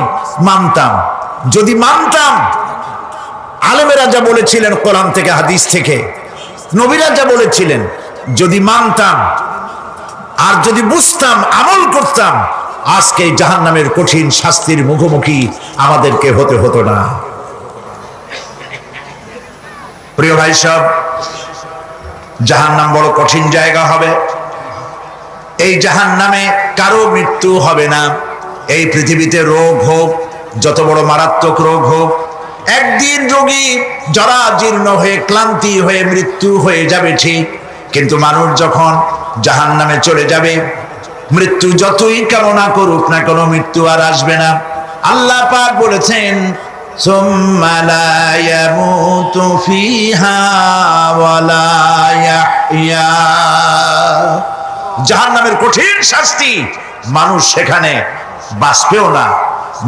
মানতাম, যদি মানতাম, আলেমেরা যা বলেছিলেন কোরআন থেকে হাদিস থেকে, নবীরা যা বলেছিলেন, যদি মানতাম আর যদি বুঝতাম, আমল করতাম, আজকে জাহান্নামের কঠিন শাস্তির মুখোমুখি আমাদেরকে হতে হতো না। প্রিয় ভাই সব, জাহান্নাম বড় কঠিন জায়গা হবে। এই জাহান্নামে কারো মৃত্যু হবে না। এই পৃথিবীতে রোগ হোক, যত বড় মারাত্মক রোগ হোক, একদিন রোগী জরাজীর্ণ হয়ে ক্লান্তি হয়ে মৃত্যু হয়ে যাবে ঠিক, কিন্তু মানুষ যখন জাহান্নামে চলে যাবে, মৃত্যু যতই কামনা করুক না কোনো মৃত্যু আর আসবে না। আল্লাহ পাক বলেছেন, সুম্মা লা ইয়ামুতু ফিহা ওয়া লা ইয়াহইয়া। জাহান্নামের কঠিন শাস্তি, মানুষ সেখানে বাঁচবেও না,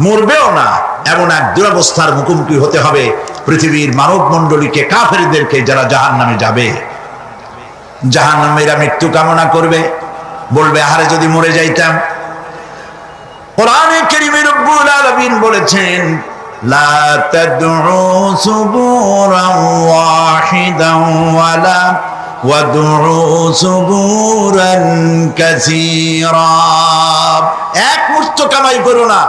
মরবেও না, এমন এক দুরবস্থার মুখোমুখি হতে হবে পৃথিবীর মানব মণ্ডলীকে, কাফেরদেরকে, যারা জাহান্নামে যাবে। জাহান্নামীরা মৃত্যু কামনা করবে, বলবে আরে যদি মরে যাইতাম। কোরআনে কারীমে রব্বুল আলামিন বলেছেন, লা তাদউ সুবুরান ওয়াহিদান ওয়ালা ওয়াদউ সুবুরান কাসীরা। এক মৃত্যু কামাই করো না,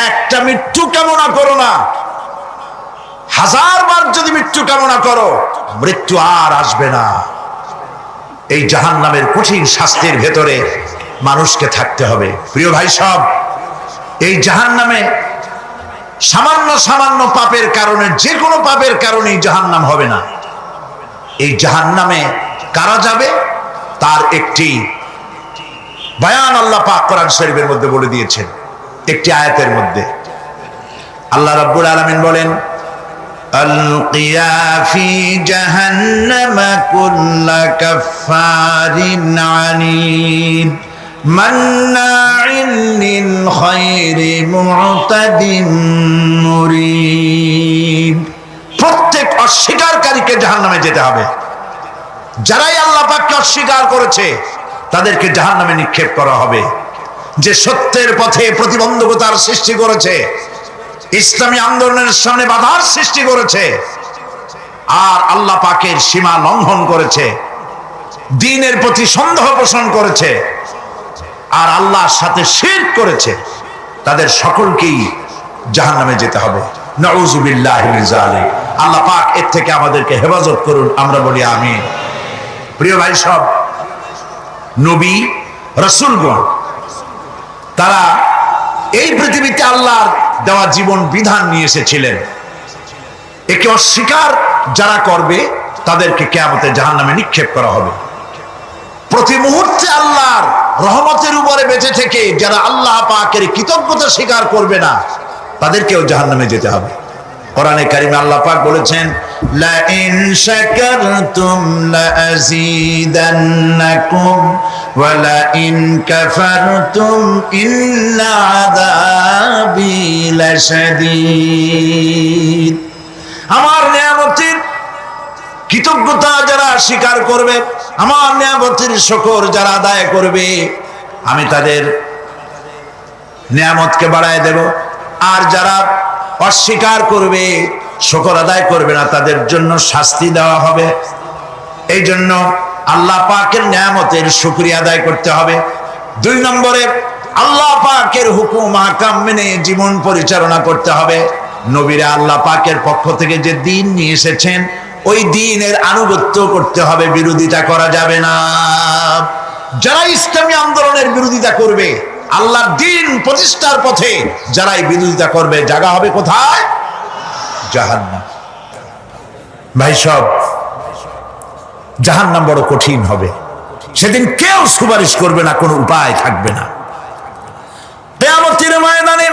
একটা মৃত্যু কামনা করো না। 1000 বার যদি মৃত্যু কামনা করো, মৃত্যু আর আসবে না। এই জাহান্নামের কঠিন শাস্তির ভেতরে মানুষকে থাকতে হবে। প্রিয় ভাই সব, এই জাহান্নামে সামান্য সামান্য পাপের কারণে, যে কোনো পাপের কারণেই জাহান্নাম হবে না। এই জাহান্নামে কারা যাবে তার একটি বয়ান আল্লাহ পাক কোরআন শরীফের মধ্যে বলে দিয়েছেন। একটি আয়াতের মধ্যে আল্লাহ রাব্বুল আলামিন বলেন, আলকিয়া ফি জাহান্নাম কুল্লা কাফফারিন আনিদ মান্নাইন লিল খায়রি মু'তাদিন মুরিব। প্রত্যেক অস্বীকারীকে জাহান্নামে যেতে হবে। যারাই আল্লাহ পাককে অস্বীকার করেছে তাদেরকে জাহান্নামে নিক্ষেপ করা হবে। যে সত্যের পথে প্রতিবন্ধকতার সৃষ্টি করেছে, ইসলামী আন্দোলনের সামনে বাধার সৃষ্টি করেছে, আর আল্লাহ পাকের সীমা লঙ্ঘন করেছে, দ্বীনের প্রতি সন্দেহ পোষণ করেছে, আর আল্লাহর সাথে শিরক করেছে, তাদের সকলকেই জাহান্নামে যেতে হবে। নাউযুবিল্লাহি মিন যালিক। আল্লাহ পাক এর থেকে আমাদেরকে হেফাজত করুন, আমরা বলি আমিন। প্রিয় ভাই সব, নবী রাসূলগণ তারা এই পৃথিবীতে আল্লাহর দেওয়া জীবন বিধান নিয়ে এসেছিলেন। একে অস্বীকার যারা করবে তাদেরকে কিয়ামতে জাহান্নামে নিক্ষেপ করা হবে। প্রতি মুহূর্তে আল্লাহর রহমতের উপরে বেঁচে থেকে যারা আল্লাহ পাকের কৃতজ্ঞতা স্বীকার করবে না তাদেরকেও জাহান্নামে যেতে হবে। কোরআনে কারিমে আল্লাহ পাক বলেছেন, লা ইন শাকারতুম লা আযীদান্নাকুম ওয়া লা ইন কাফারতুম ইন্না আযাবি লাশাদীদ। আমার নিয়ামতের কৃতজ্ঞতা যারা স্বীকার করবে, আমার নিয়ামতের শুকর যারা আদায় করবে, আমি তাদের নিয়ামতকে বাড়ায় দেব। আর যারা অস্বীকার করবে, শুকর আদায় করবে না, তাদের জন্য শাস্তি দেওয়া হবে। এই জন্য আল্লাহ পাকের নিয়ামতের শুকরিয়া আদায় করতে হবে। 2 নম্বরে আল্লাহ পাকের হুকুম আহকাম মেনে জীবন পরিচালনা করতে হবে। নবীরা আল্লাহ পাকের পক্ষ থেকে যে দ্বীন নিয়ে এসেছেন ওই দ্বীনের আনুগত্য করতে হবে, বিরোধিতা করা যাবে না। যারা ইসলামী আন্দোলনের বিরোধিতা করবে, আল্লাহর দ্বীন প্রতিষ্ঠার পথে যারাই বিরোধিতা করবে, জায়গা হবে কোথায়? জাহান্নাম। ভাই সব, জাহান্নাম বড় কঠিন হবে। সেদিন কেউ সুপারিশ করবে না, কোনো উপায় থাকবে না। কিয়ামতের ময়দানে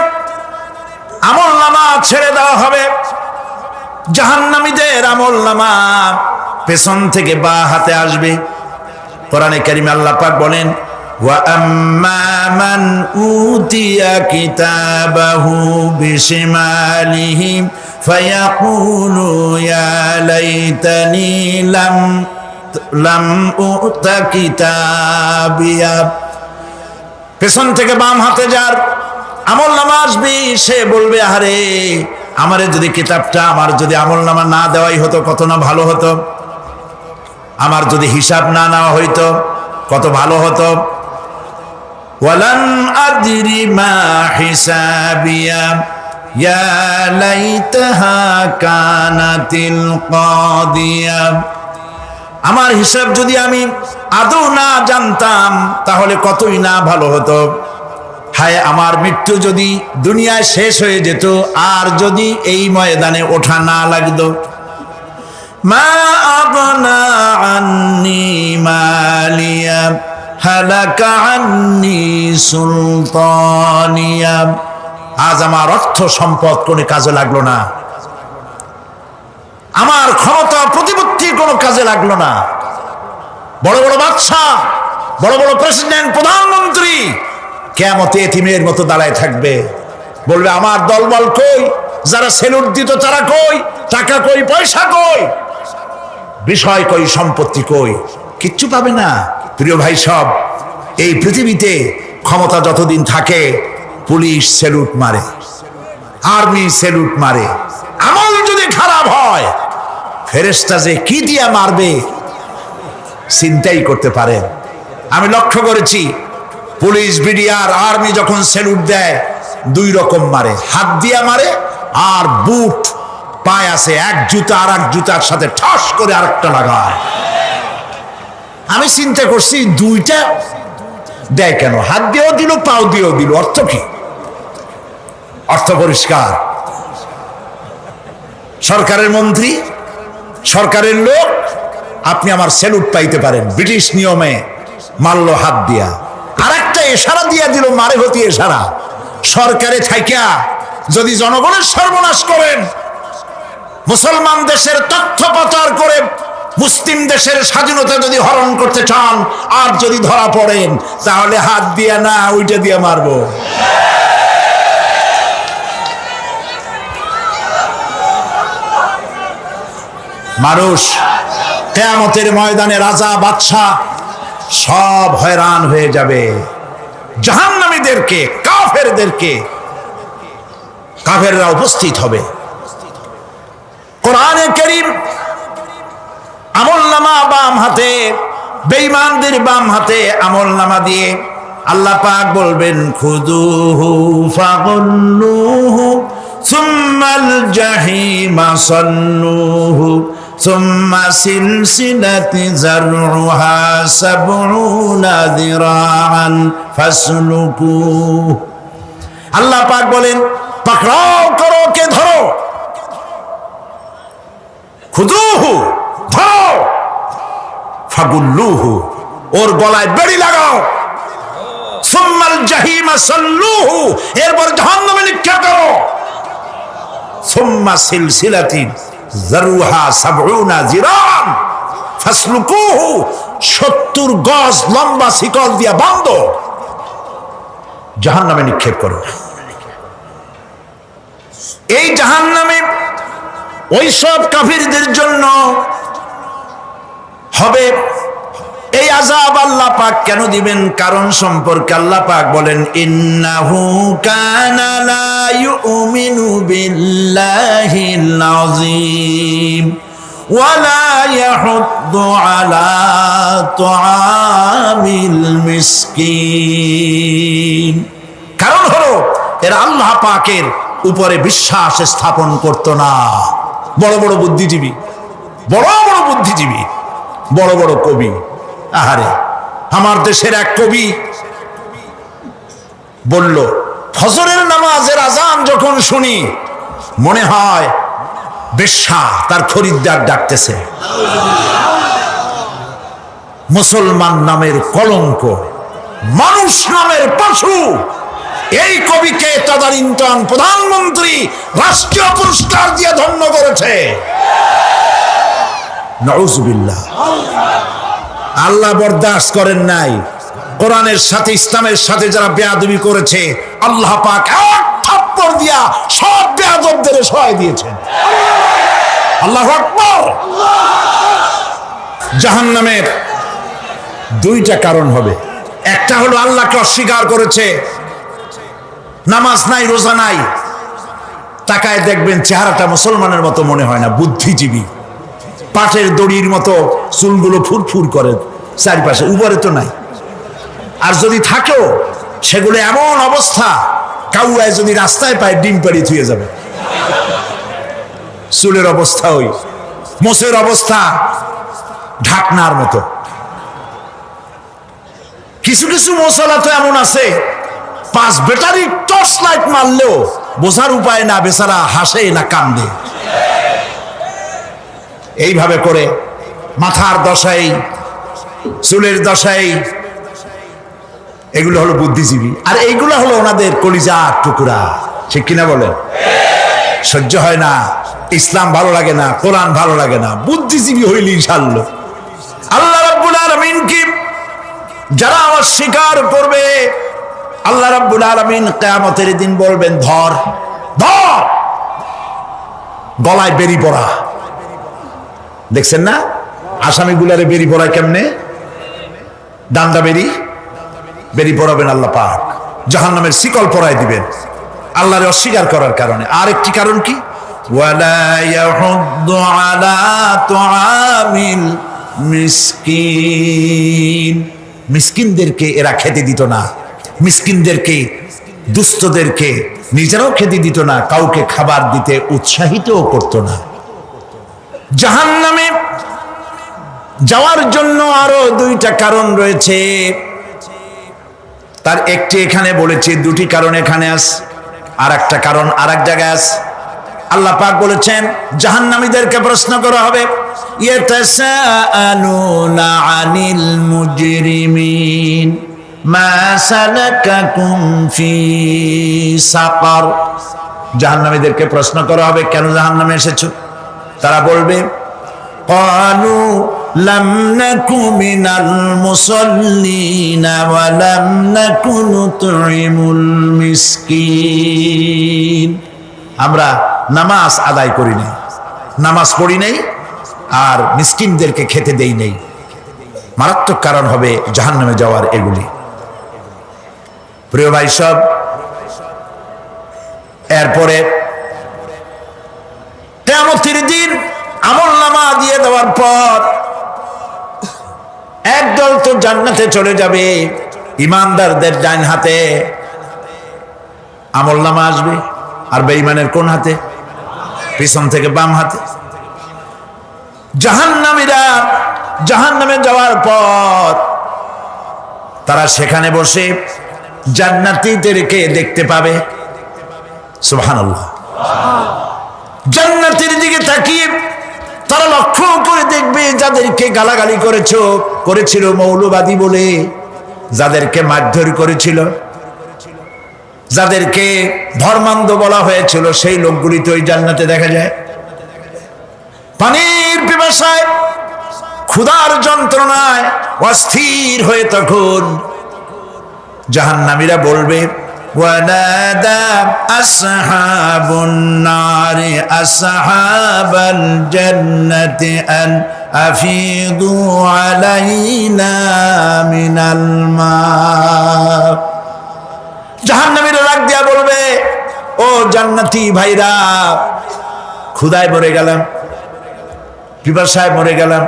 আমলনামা ছেড়ে দেওয়া হবে। জাহান্নামীদের আমলনামা পেছন থেকে বাঁ হাতে আসবে। কোরআনে কারিমে আল্লাহ পাক বলেন, ওয়া আম্মা মান উতিয়া কিতাবাহু বিশিমালিহি ফায়াকুলু ইয়া লাইতানি লাম উতা কিতাবিয়া। পেছন থেকে বাম হাতে যার আমলনামা আসবে, সে বলবে, আরে আমারে যদি কিতাবটা, আমার যদি আমলনামা না দেওয়াই হতো কত না ভালো হতো, আমার যদি হিসাব না নেওয়া হইতো কত ভালো হতো। ওয়ালান আদরি মা হিসাবিয়া ইয়া লাইতাহা কানাতিল কাদিয়া। আমার হিসাব যদি আমি আদৌ না জানতাম তাহলে কতই না ভালো হতো। হায় আমার মৃত্যু যদি দুনিয়ায় শেষ হয়ে যেত, আর যদি এই ময়দানে ওঠা না লাগতো। মা আগনা আন্নি মালিয়া হালাকা আন্নি সুলতানিয়া। আজ আমার অর্থ সম্পদ কোনো কাজে লাগলো না, আমার ক্ষমতা প্রতিপত্তি কোনো কাজে লাগলো না। বড় বড় বাদশা, বড় বড় প্রেসিডেন্ট, প্রধানমন্ত্রী কিয়ামতে এতিমের মতো দাঁড়ায় থাকবে, বলবে আমার দলবল কই, যারা সেলুট দিত তারা কই, টাকা কই, পয়সা কই, বিষয় কই, সম্পত্তি কই, কিচ্ছু পাবে না। প্রিয় ভাই সব, এই পৃথিবীতে ক্ষমতা যতদিন থাকে পুলিশ সেলুট মারে, আর্মি সেলুট মারে। আমল যদি খারাপ হয় ফেরেশতা যে কি দিয়া মারবে চিন্তাই করতে পারে। আমি লক্ষ্য করেছি, পুলিশ, বিডিআর, আর্মি যখন সেলুট দেয় 2 রকম মারে, হাত দিয়া মারে আর বুট পায় আছে, এক জুতা আর এক জুতার সাথে ঠাস করে আরেকটা লাগায়। আমি চিন্তা করছি 2টা দেয় কেন, হাত দিয়েও দিল পাও দিয়েও দিল, অর্থ কি? অর্থ পরিষ্কার। সরকারের মন্ত্রী, সরকারের লোক আপনি আমার স্যালুট পাইতে পারেন। ব্রিটিশ নিয়মে মারল হাত দিয়া, আর একটা ইশারা দিয়া দিল, মারে হতি ইশারা। সরকারে থাইকা যদি জনগণের সর্বনাশ করেন, মুসলমান দেশের তথ্য পাচার করে মুসলিম দেশের স্বাধীনতা যদি হরণ করতে চান, আর যদি ধরা পড়েন, তাহলে হাত দিয়া না, ওইটা দিয়া মারবো। মানুষ কিয়ামতের ময়দানে রাজা বাদশাহ সব হয়রান হয়ে যাবে। জাহান্নামীদেরকে, কাফেরদেরকে, কাফেররা উপস্থিত হবে। কোরআনে কারীম আমলনামা বাম হাতে, বেঈমানদের বাম হাতে আমলনামা দিয়ে আল্লাহ পাক বলবেন, খুযুহু ফাগুল্লুহু সুম্মাল জাহিমা সাল্লুহু সুম্মা সিলসিলাতি যারউহা সাবউনা যিরাআন ফাসলুকুহু। আল্লাহ পাক বলেন, পাকড়াও করো, কে ধরো, খুযুহু ধরো, ফাগুল্লুহু ওর গলায় বেড়ি লাগাও, সুম্মাল জাহিমা সাল্লুহু এরপর জাহান্নামে নিক্ষেপ করো, সুম্মা সিলসিলাতিন যারউহা সাবউনা যিরাআন ফাসলুকুহু 70 গজ লম্বা শিকল দিয়া বাঁধো, জাহান্নামে নিক্ষেপ করো। এই জাহান্নামে ওই সব কাফিরদের জন্য হবে এই আযাব। আল্লাহ পাক কেন দিবেন কারণ সম্পর্কে আল্লাহ পাক বলেন, ইন্নাহু কানা লা ইউমিনু বিল্লাহিল আযীম ওয়া লা ইয়াহুদ্দু আলা তুআমিল মিসকিন। কারণ হলো এরা আল্লাহ পাকের উপরে বিশ্বাস স্থাপন করত না। বড় বড় বুদ্ধিজীবী, বড় বড় বুদ্ধিজীবী, বড় বড় কবি। আহারে, আমার দেশের এক কবি বলল, ফজরের নামাজের আজান যখন শুনি মনে হয় বেশ্যা তার খরিদ্দার ডাকতেছে। মুসলমান নামের কলঙ্ক, মানুষ নামের পশু। এই কবিকে তদানীন্তন প্রধানমন্ত্রী রাষ্ট্রীয় পুরস্কার দিয়ে ধন্য করেছে। নাউযুবিল্লাহ। আল্লাহ বরদাস্ত করেন নাই। কোরআনের সাথে ইসলামের সাথে যারা বেয়াদবি করেছে, আল্লাহ পাক এক থাপ্পড় দিয়া সব বেয়াদবদের সহায় দিয়েছেন। আল্লাহু আকবার। জাহান্নামের দুইটা কারণ হবে। একটা হলো আল্লাহকে অস্বীকার করেছে, নামাজ নাই, রোজা নাই, তাকায় দেখবেন চেহারাটা মুসলমানের মতো মনে হয় না, বুদ্ধিজীবী, পাটের দড়ির মতো চুলগুলো ফুরফুর করে চারিপাশে, উপরে তো নাই। আর যদি থাকেও সেগুলো এমন অবস্থা, কাউয়ায় যদি রাস্তায় পায় ডিম পাড়ি থুয়ে যাবে। চুলের অবস্থা ওই, মোষের অবস্থা ঢাকনার মতো। কিছু কিছু মশলা তো এমন আছে, 5 ব্যাটারি টর্চ লাইট মারলেও বোঝার উপায় না, বেচারা হাসে না কান্দে। এইভাবে করে মাথার দশাই, চুলের দশাই, এগুলো হলো বুদ্ধিজীবী। আর এইগুলো হলো ওনাদের কলিজার টুকরা। ঠিক কিনা বলেন? সহ্য হয় না, ইসলাম ভালো লাগে না, কোরআন ভালো লাগে না, বুদ্ধিজীবী হইলি ইনশাআল্লাহ। আল্লাহ রাব্বুল আলামিন কি যারা অস্বীকার করবে, আল্লাহ রাব্বুল আলামিন কিয়ামতের দিন বলবেন, ধর ধর, গলায় বেরি পড়া। দেখছেন না আসামিগুলারে বেরি পড়ায় কেমনে? ডান্ডা বেরি, বেরি পড়াবেন আল্লাহ পাক, জাহান্নামের শিকল পরায় দিবেন আল্লাহরে অস্বীকার করার কারণে। আর একটি কারণ কি? ওয়ালা ইয়াহুদ্দু আলা তুআমিল মিসকিন। মিসকিনদেরকে এরা খেতে দিত না, মিসকিনদেরকে, দুস্থদেরকে নিজেরাও খেতে দিত না, কাউকে খাবার দিতে উৎসাহিতও করত না। জাহান্নামে যাওয়ার জন্য আরো 2টা কারণ রয়েছে। তার একটি এখানে বলেছি, 2টি কারণ এখানে আছে, আর একটা কারণ আর এক জায়গায় আছে। আল্লাহ পাক বলেছেন জাহান্নামীদেরকে প্রশ্ন করা হবে, ইয়াতাসাআলুনা আনিল মুজরিমিন মা সালাকাকুম ফি সাকার। জাহান্নামীদেরকে প্রশ্ন করা হবে, কেন জাহান্নামে এসেছো? তারা বলবে, ক্বালু লাম নাকু মিনাল মুসাল্লিনা ওয়া লাম নাকু নুতঈমুল মিসকিন। আমরা নামাজ আদায় করি নাই, নামাজ পড়ি নাই, আর মিসকিনদেরকে খেতে দেই নাই। মারাত্মক কারণ হবে জাহান্নামে যাওয়ার এগুলি। প্রিয় ভাই সব, এরপরে কিয়ামতের দিন আমলনামা দিয়ে দেওয়ার পর একদল তো জান্নাতে চলে যাবে, ইমানদারদের ডান হাতে আমলনামা আসবে, আর বেঈমানের কোন হাতে? পিছন থেকে বাম হাতে। জাহান্নামীরা জাহান্নামে যাওয়ার পর তারা সেখানে বসে জান্নাতীদেরকে দেখতে পাবে। সুবহানাল্লাহ। জান্নাতের দিকে তাকিয়ে তারা লক্ষ্য করে দেখবে যাদেরকে গালাগালি করেছিল মৌলবাদী বলে, যাদেরকে মারধর করেছিল, যাদেরকে ধর্মান্ধ বলা হয়েছিল, সেই লোকগুলি তো ওই জান্নাতে দেখা যায়। পানির পিপাসায়, ক্ষুধার যন্ত্রণায় অস্থির হয়ে তখন জাহান্নামীরা বলবে, ওয়ানাদা আসহাবুন নারি আসহাবাল জান্নাতি আন আফিদু আলাইনা মিনাল মা। জাহান্নামীরা ডাক দিয়া বলবে, ও জান্নাতি ভাইরা, ক্ষুধায় মরে গেলাম, পিপাসায় মরে গেলাম,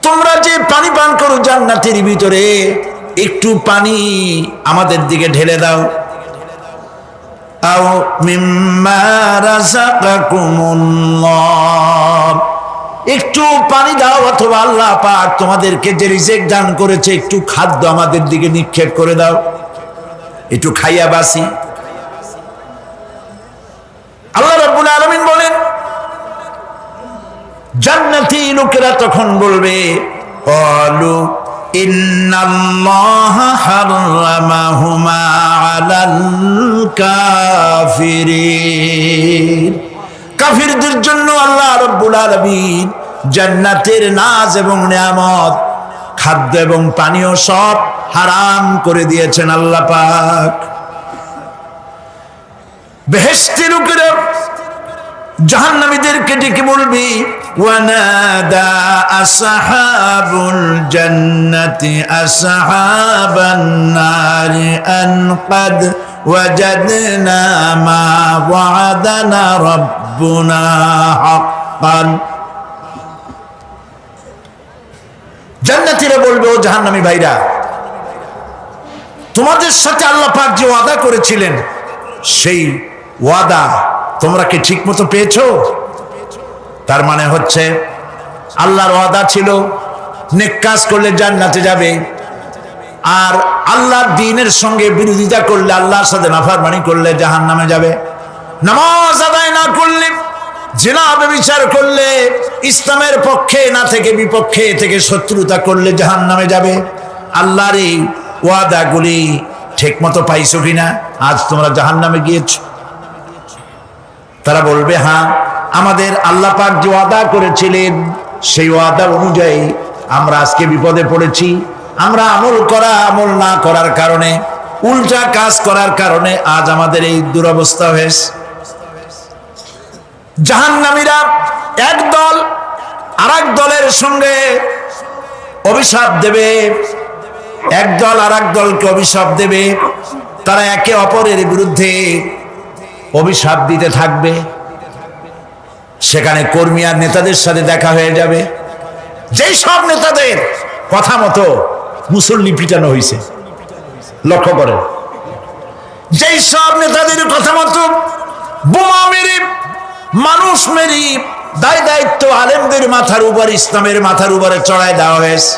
তোমরা যে পানি পান করো জান্নাতের ভিতরে, একটু পানি আমাদের দিকে ঢেলে দাও। আও মিম্মা রাযাকাকুমুল্লাহ, একটু পানি দাও, অথবা আল্লাহ পাক তোমাদেরকে যে রিজিক দান করেছে একটু খাদ্য আমাদের দিকে নিক্ষেপ করে দাও, একটু খাইয়া বাসি। আল্লাহ রাব্বুল আলামিন বলেন, জান্নাতি লোকেরা তখন বলবে, ক্বালু ইন্নাল্লাহা হাররামাহুমা আলাল কাফিরিন। কাফিরদের জন্য আল্লাহ রাব্বুল আলামিন জান্নাতের নাজ এবং নিয়ামত, খাদ্য এবং পানীয় সব হারাম করে দিয়েছেন আল্লাহ পাক। বেহেশতি লোকেরা জাহান্নামীদেরকে ডেকে বলবি, ওয়ানাদা আসহাবুল জান্নাতি আসহাবান নারি আন ক্বাদ ওয়াজাদনা মা ওয়া'দানা রাব্বুনা হাক্কান। জান্নাতীরা বলবে, ও জাহান্নামী ভাইরা, তোমাদের সাথে আল্লাহ পাক যে ওয়াদা করেছিলেন সেই ওয়াদা তোমরা কি ঠিক মতো পেয়েছো? তার মানে হচ্ছে আল্লাহর ওয়াদা ছিল নেক কাজ করলে জান্নাতে যাবে, আর আল্লাহর দ্বীনের সঙ্গে বিরোধিতা করলে, আল্লাহর সাথে নাফরমানি করলে জাহান্নামে যাবে। নামাজ আদায় না করলে, জিনা ব্যভিচার করলে, ইসলামের পক্ষে না থেকে বিপক্ষে থেকে শত্রুতা করলে জাহান্নামে যাবে। আল্লাহর এই ওয়াদাগুলি ঠিক মতো পাইছো কিনা? আজ তোমরা জাহান্নামে গিয়েছো। তারা বলবে, হ্যাঁ, আমাদের আল্লাহ পাক যে ওয়াদা করেছিলেন সেই ওয়াদা অনুযায়ী আমরা আজকে বিপদে পড়েছি। আমরা আমল না করার কারণে, উল্টা কাজ করার কারণে আজ আমাদের এই দুরবস্থা হয়েছে। জাহান্নামীরা একদল আরেক দলের সঙ্গে অভিশাপ দেবে, একদল আরেক দলকে অভিশাপ দেবে। তারা একে অপরের বিরুদ্ধে অভিশাপ দিতে থাকবে। সেখানে কর্মী আর নেতাদের সাথে দেখা হয়ে যাবে। যেই সব নেতাদের কথা মতো মুসল্লি পিটানো হয়েছে, লক্ষ্য করেন, যেই সব নেতাদের কথা মতো বোমা মেরে, মানুষ মেরে, দায় দায়িত্ব আলেমদের মাথার উপর, ইসলামের মাথার উপরে চড়ায় দেওয়া হয়েছে।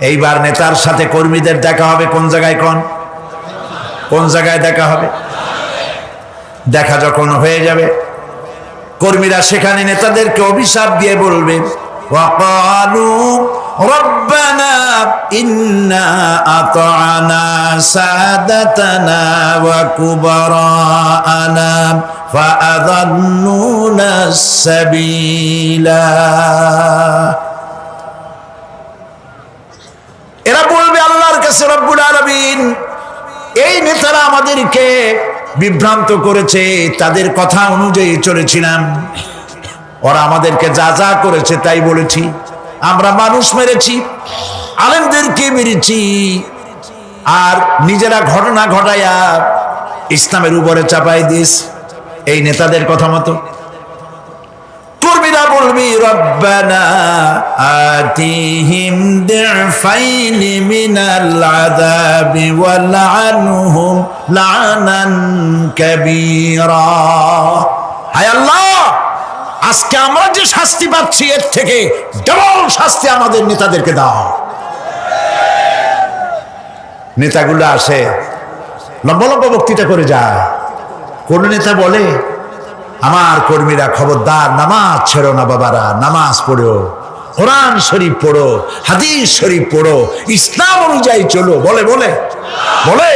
এইবার নেতার সাথে কর্মীদের দেখা হবে কোন জায়গায়? কোন জায়গায় দেখা হবে? দেখা যখন হয়ে যাবে, কর্মীরা সেখানে নেতাদেরকে অভিশাপ দিয়ে বলবে, ওয়াকালু রব্বানা ইন্না আতা'না সাদাতানা ওয়া কুবারা'না ফাআযান্নুনা সাবিলা। এরা বলবে আল্লাহর কাছে, রব্বুল আলামিন, এই নেতারা আমাদেরকে বিভ্রান্ত করেছে, তাদের কথা অনুযায়ী চলেছিলাম, ওরা আমাদেরকে যা যা করেছে তাই বলেছি, আমরা মানুষ মেরেছি, আলেমদেরকে মেরেছি, আর নিজেরা ঘটনা ঘটাইয়া ইসলামের উপরে চাপাই দিস এই নেতাদের কথা মতো। কর্মীরা বলবি, রব্বানা আতিহিম দি'ফাইনি মিনাল আযাবি ওয়ালআনহুম লা'নান কাবীরা। হায় আল্লাহ, আজকে আমরা যে শাস্তি পাচ্ছি এর থেকে ডবল শাস্তি আমাদের নেতাদেরকে দাও। নেতাগুলো আসে, লম্বা লম্বা বক্তৃতা করে যায়। কোন নেতা বলে, আমার কর্মীরা খবরদার, নামাজ ছেড়ো না বাবারা, নামাজ পড়ো, কোরআন শরীফ পড়ো, হাদিস শরীফ পড়ো, ইসলাম অনুযায়ী চলো। বলে বলে বলে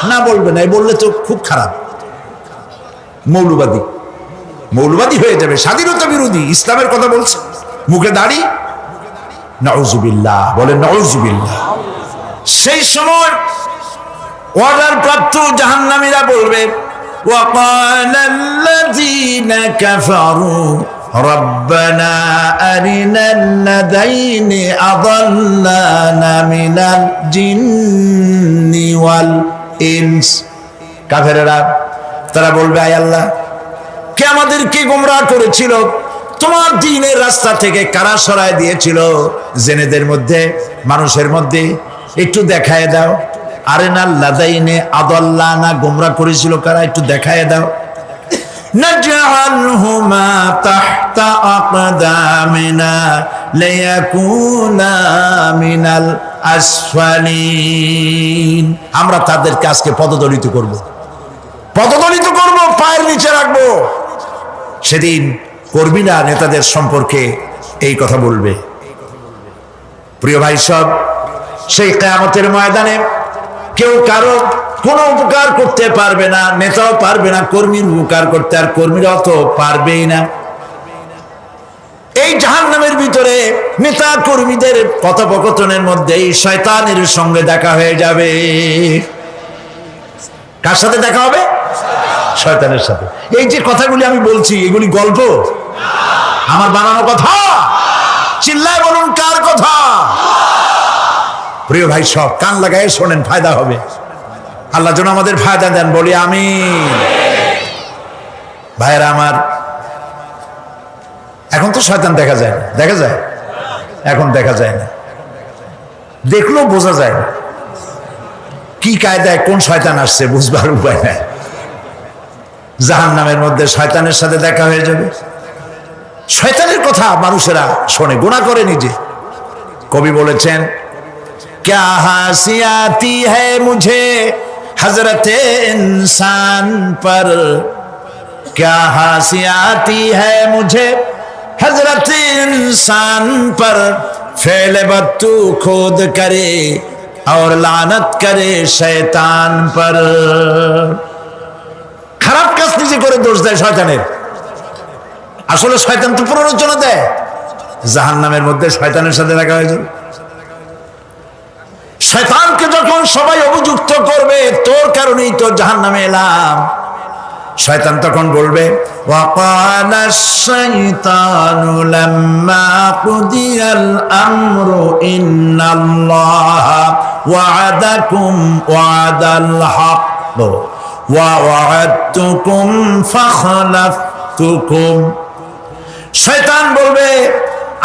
না, বলবে না, বললে তো খুব খারাপ, মৌলবাদী মৌলবাদী হয়ে যাবে, স্বাধীনতা বিরোধী, ইসলামের কথা বলছে, মুখে দাড়ি, নাউজুবিল্লাহ, বলে নাউজুবিল্লাহ। সেই সময় অর্ডার প্রাপ্ত জাহান্নামীরা বলবে, وقال الذين كفروا ربنا أرنا الذين أضلانا من الجن والإنس। কাফেররা তারা বলবে, আয় আল্লাহ, কে আমাদেরকে গোমরাহ করেছিল, তোমার দ্বীনের রাস্তা থেকে কারা সরায় দিয়েছিল, জেনেদের মধ্যে, মানুষের মধ্যে একটু দেখায় দাও। আরেনাল লাদাইনে আদাল্লানা, গোমরাহ করেছিল কারা, একটু দেখায় দাও। নাজআলহুমা তাহতা আকদামিনা লিয়াকুনা মিনাল আসফালিন। আমরা তাদেরকে আজকে পদদলিত করব, পদদলিত করব, পায়ের নিচে রাখবো। সেদিন কর্মীরা নেতাদের সম্পর্কে এই কথা বলবে। প্রিয় ভাই সব, সেই কিয়ামতের ময়দানে কেউ কারো কোনো উপকার করতে পারবে না, নেতাও পারবে না কর্মীর উপকার করতে, আর কর্মীরাও তো পারবেই না। এই জাহান্নামের ভিতরে নেতা কর্মীদের কথোপকথনের মধ্যে এই শয়তানের সঙ্গে দেখা হয়ে যাবে। কার সাথে দেখা হবে? শয়তানের সাথে। এই যে কথাগুলি আমি বলছি, এগুলি গল্প, আমার বানানো কথা? চিল্লায় বলুন, কার কথা? প্রিয় ভাই সব, কান লাগায় শোনেন, ফায়দা হবে। আল্লাহ যেন আমাদের ফায়দা দেন, বলি আমিন। ভাইয়েরা আমার, এখন তো শয়তান দেখা যায় না, দেখা যায়? এখন দেখা যায় না, দেখলেও বোঝা যায় না কি কায়দায় কোন শয়তান আসছে, বুঝবার উপায় নাই। জাহান্নামের মধ্যে শয়তানের সাথে দেখা হয়ে যাবে। শয়তানের কথা মানুষেরা শোনে, গুনাহ করে নিজে। কবি বলেছেন, क्या हंसी आती है मुझे हजरत इंसान पर, क्या हंसी आती है मुझे हजरत इंसान पर, फेल बत्तू खुद करे और लानत करे शैतान पर। খারাপ কাজ নিজে করে দোষ দেয় শয়তানের। আসলে শয়তান তো প্ররোচনা দেয়। জাহান্নামের মধ্যে শয়তানের সাথে দেখা হয়ে যাবে। শয়তানকে যখন সবাই অভিযুক্ত করবে, তোর কারণেই তো জাহান্নামে এলাম, শয়তান তখন বলবে, ওয়াকালা শাইতানু লাম্মা কুদিয়াল আমরু ইন্নাল্লাহা ওয়া'আদাকুম ওয়া'দাল হক ওয়া ওয়া'আদতুকুম ফাখলাফতুকুম। শয়তান বলবে,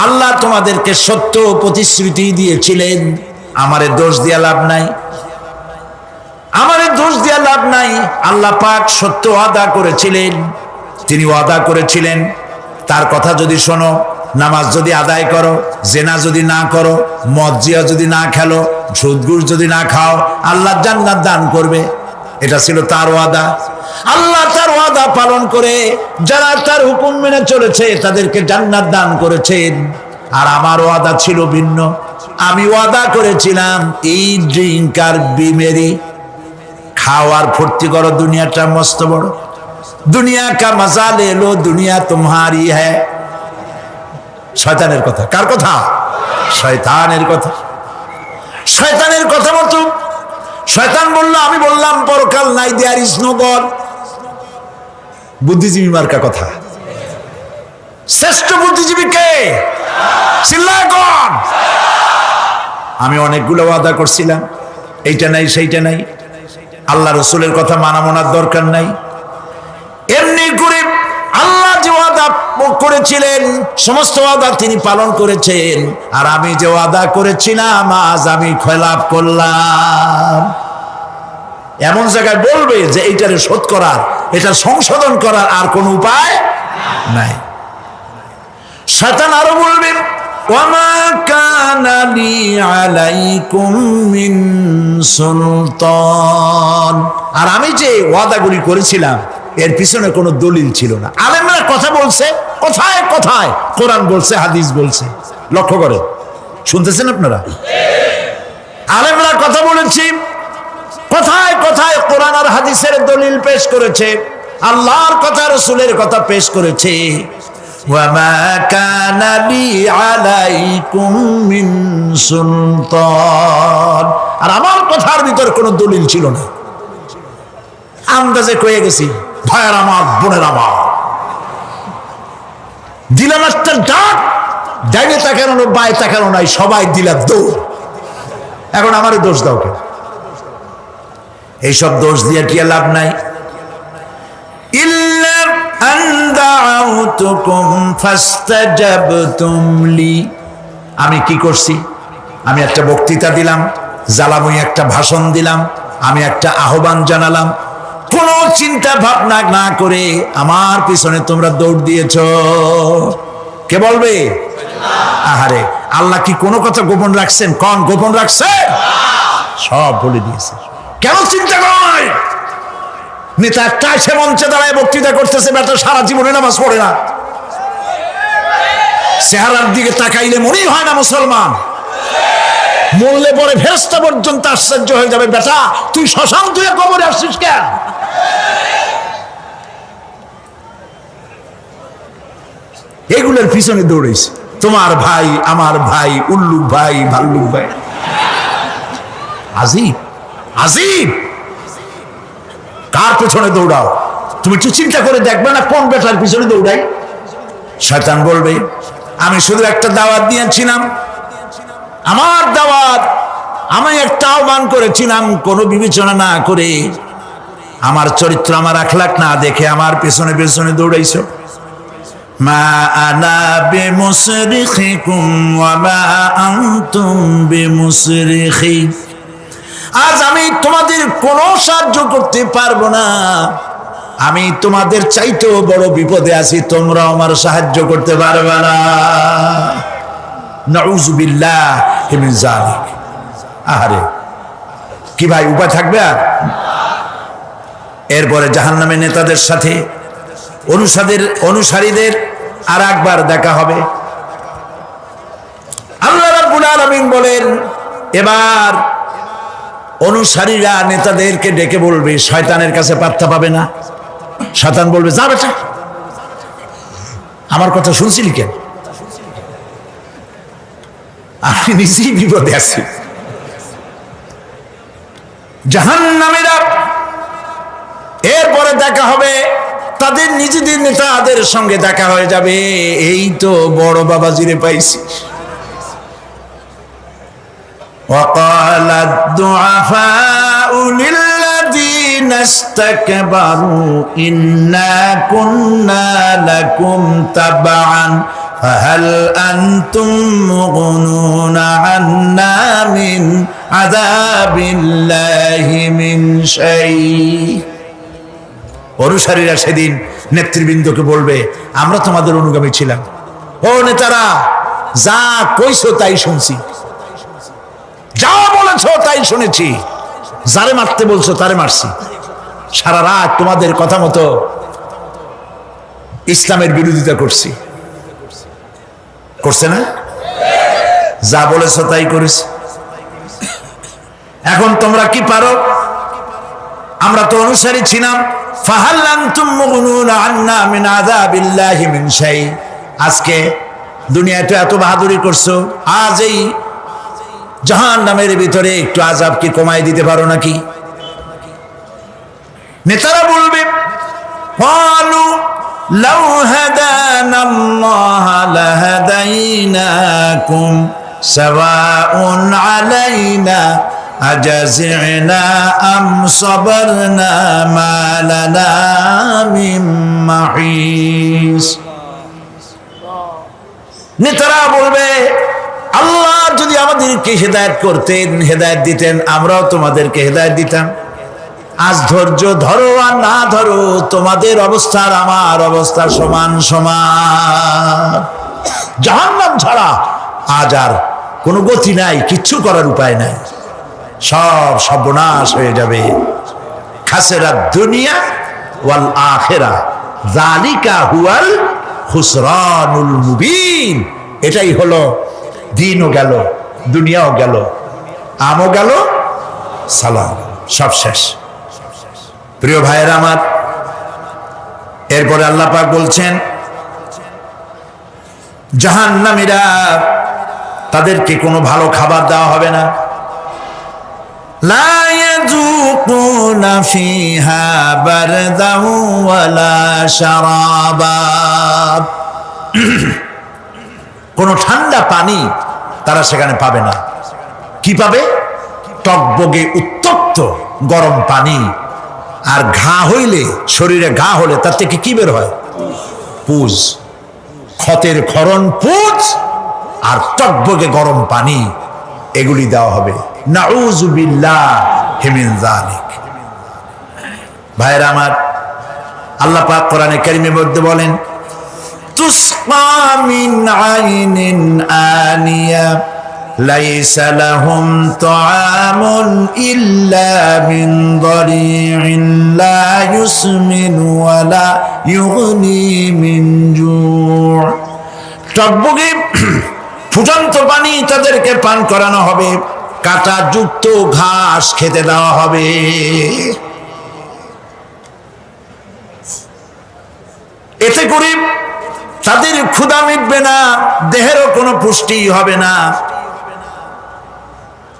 আল্লাহ তোমাদেরকে সত্য প্রতিশ্রুতি দিয়েছিলেন, আমারে দোষ দিয়া লাভ নাই, আমারে দোষ দিয়া লাভ নাই। আল্লাহ পাক সত্য ওয়াদা করেছিলেন, তিনি ওয়াদা করেছিলেন তার কথা যদি শোনো, নামাজ যদি আদায় করো, জেনা যদি না করো, মদ জিয়া যদি না খেলো, সুদ ঘুষ যদি না খাও, আল্লাহ জান্নাত দান করবে। এটা ছিল তার ওয়াদা। আল্লাহ তার ওয়াদা ওয়াদা পালন করে যারা তার হুকুম মেনে চলেছে তাদেরকে জান্নাত দান করেছেন। আর আমার ওয়াদা ছিল ভিন্ন। আমি ওয়াদা করেছিলাম এই ড্রিঙ্ক আর বিমেরি খাওয়ার ফুর্তি করো, দুনিয়াটা মস্ত বড়, দুনিয়া কা মজা লে লো, দুনিয়া তোমারি হ্যায়। শয়তানের কথা। কার কথা? শয়তানের কথা। শয়তানের কথা মতো শয়তান বলল, আমি বললাম পরকাল নাই, দেয়ার ইজ নো গড। বুদ্ধিজীবী মার্কা কথা। শ্রেষ্ঠ বুদ্ধিজীবী কে? চিল্লায় কোন? আমি অনেকগুলো ওয়াদা করছিলাম, এইটা নাই সেইটা নাই, আল্লাহ রসুলের কথা মানা মানার দরকার নাই। এমনি করে আল্লাহ যে ওয়াদা করেছিলেন সমস্ত ওয়াদা তিনি পালন করেছেন, আর আমি যে ওয়াদা করেছিলাম আজ আমি খেলাপ করলাম। এমন জায়গায় বলবে যে এইটারে শোধ করার, এটা সংশোধন করার আর কোন উপায় নাই। শয়তান আরো বলবে, ওয়ামা কানা লি আলাইকুম মিন সুলতান, আর আমি যে ওয়াদাগুলি করেছিলাম এর পিছনে কোনো দলিল ছিল না। আলেমরা কথা বলছে, কথায় কথায় কোরআন বলছে, হাদিস বলছে। লক্ষ্য করে শুনতেছেন আপনারা? আলেমরা কথা বলেছি, কথায় কথায় কোরআন আর হাদিসের দলিল পেশ করেছে, আল্লাহর কথা রসুলের কথা পেশ করেছে। ওয়ামা কানা লি আলাইকুম মিন সুলতান, আর আমার কথার ভিতর কোনো দলিল ছিল না। আন্দাজে কয়ে গেছি, ভাইয়ের আমার, বোনের আমার, দিলাম একটা ডাক, ডাইনে তাকানো বায়ে তাকানো নাই, সবাই দিলাম দৌড়। এখন আমারই দোষ দাও কেন? এইসব দোষ দিয়ে কি লাভ নাই। ইল্লা আন দাউতুকুম ফাস্তাজাবতুম লি, আমি কি করছি? আমি একটা বক্তৃতা দিলাম, জ্বালাময়ী একটা ভাষণ দিলাম, আমি একটা আহ্বান জানালাম, কোন চিন্তা ভাবনা না করে আমার পিছনে তোমরা দৌড় দিয়েছ। কে বলবে? আহারে, আল্লাহ কি কোনো কথা গোপন রাখছেন? কোন গোপন রাখছে? সব বলে দিয়েছে। কেন চিন্তা নয়? নেতা একটা সে মঞ্চে দাঁড়ায় বক্তৃতা করতেছে, বেটা সারা জীবনে নামাজ পড়ে না, চেহারার দিকে তাকাইলে মনেই হয় না মুসলমান। মরলে পরে ফেরেশতা পর্যন্ত আশ্চর্য হয়ে যাবে, বেটা তুই শ্মশান তুই কবরে আসছিস কেন? এগুলোর পিছনে দৌড়েছে তোমার ভাই, আমার ভাই, উল্লুক ভাই, ভাল্লুক ভাই। আজিব আজিব, কার পেছনে দৌড়াও? তুমি একটু চিন্তা করে দেখবে না কোন বেটার পিছনে দৌড়াই? শয়তান বলবে, আমি শুধু একটা দাওয়াত দিয়েছিলাম, আমার দাওয়াত, আমি একটা আহ্বান করেছিলাম, কোনো বিবেচনা না করে, আমার চরিত্র, আমার আখলাক না দেখে আমার পেছনে পেছনে দৌড়াইছো। মা আনা বিমুসরিখিকুম ওয়া মা আনতুম বিমুসরিখি, আজ আমি তোমাদের কোনো সাহায্য করতে পারবো না। আমি তোমাদের চাইতেও বড় বিপদে আছি, তোমরা আমার সাহায্য করতে পারবে না। নাউযুবিল্লাহি মিন যালিক। আহারে, কি ভাই উপায় থাকবে আর? এরপরে জাহান্নামের নেতাদের সাথে অনুসারীদের আর একবার দেখা হবে। আল্লাহ রাব্বুল আলামিন বলেন, এবার অনুসারীরা নেতাদেরকে ডেকে বলবে, শয়তানের কাছে পাত্তা পাবে না। শয়তান বলবে, যা বেটা, আমার কথা শুনছিলি কেন? আমি নিজেই বিপদে আছি। জাহান্নামীরা এরপরে দেখা হবে, তাদের নিজেদের নেতাদের সঙ্গে দেখা হয়ে যাবে। এই তো বড় বাবাজিরে পাইছি। وقال الضعفاء للذين استكبروا إنا كنا لكم تبعا فهل أنتم مغنون عنا من عذاب الله من شيء। অনুসারীরা সেদিন নেতৃবৃন্দকে বলবে, আমরা তোমাদের অনুগামী ছিলাম। ও নেতারা, যা কইছো তাই শুনছি, যা বলেছো তাই শুনেছি, যারে মারতে বলছো তারে মারছি, সারা রাত তোমাদের কথা মতো ইসলামের বিরোধিতা করছি, করছে না? যা বলেছ তাই করেছে। এখন তোমরা কি পারো? আমরা তো অনুসারী ছিলাম। ফাহাল আনতুম মুগনুনা আন্না মিন আযাবিল্লাহি মিন শাই। আজকে দুনিয়াতে এত বাহাদুরি করছো, আজ এই জাহান্নামের ভিতরে একটু আযাব কি কমাই দিতে পারো নাকি? নেতারা বলবে ক্বালু লাউ হাদানাল্লাহু লাহাদাইনাকুম সাওয়াউন আলাইনা আজাজি'না আম সাবারনা মা লানা মিন মাহিস। নেতারা বলবে আল্লাহ যদি আমাদেরকে হেদায়েত করতেন, হেদায়েত দিতেন, আমরাও তোমাদেরকে হেদায়েত দিতাম। আজ ধৈর্য ধরো আর না ধরো, তোমাদের অবস্থা আর আমার অবস্থা সমান সমান। জাহান্নাম ছাড়া আজ আর কোনো গতি নাই, কিচ্ছু করার উপায় নাই, সব সর্বনাশ হয়ে যাবে। খাসিরাত দুনিয়া ওয়াল আখিরা যালিকা হুয়াল খুসরানুল মুবিন। এটাই হলো, দিনও গেল, দুনিয়াও গেল, আমও গেল, সালাম, সব শেষ। প্রিয় ভাইয়েরা আমার, এরপরে আল্লাহ পাক বলছেন জাহান্নামীরা তাদেরকে কোনো ভালো খাবার দেওয়া হবে না। লা ইয়াযুকুনা ফিহা বারদাও ওয়ালা শারাবা। কোনো ঠান্ডা পানি তারা সেখানে পাবে না। কি পাবে? টকবগে উত্তপ্ত গরম পানি। আর ঘা হইলে, শরীরে ঘা হলে তার থেকে কি বের হয়? পুজ, ক্ষতের ক্ষরণ পুজ আর টকবগে গরম পানি, এগুলি দেওয়া হবে। নাউযু বিল্লাহি মিন যালিক। ভাইরা আমার, আল্লাহ পাক কোরআনে কারীমের মধ্যে বলেন তুসকা মিন আইনিন আনিয়া লাইসা লাহুম তাআমুন ইল্লা মিন দারি'in লা ইউসমিনু ওয়া লা ইউগনি মিন জু'। টকবগে ফুটন্ত পানি তাদেরকে পান করানো হবে, কাঁটা যুক্ত ঘাস খেতে দেওয়া হবে। এতে করে তাদের ক্ষুধা মিটবে না, দেহেরও কোনো পুষ্টি হবে না,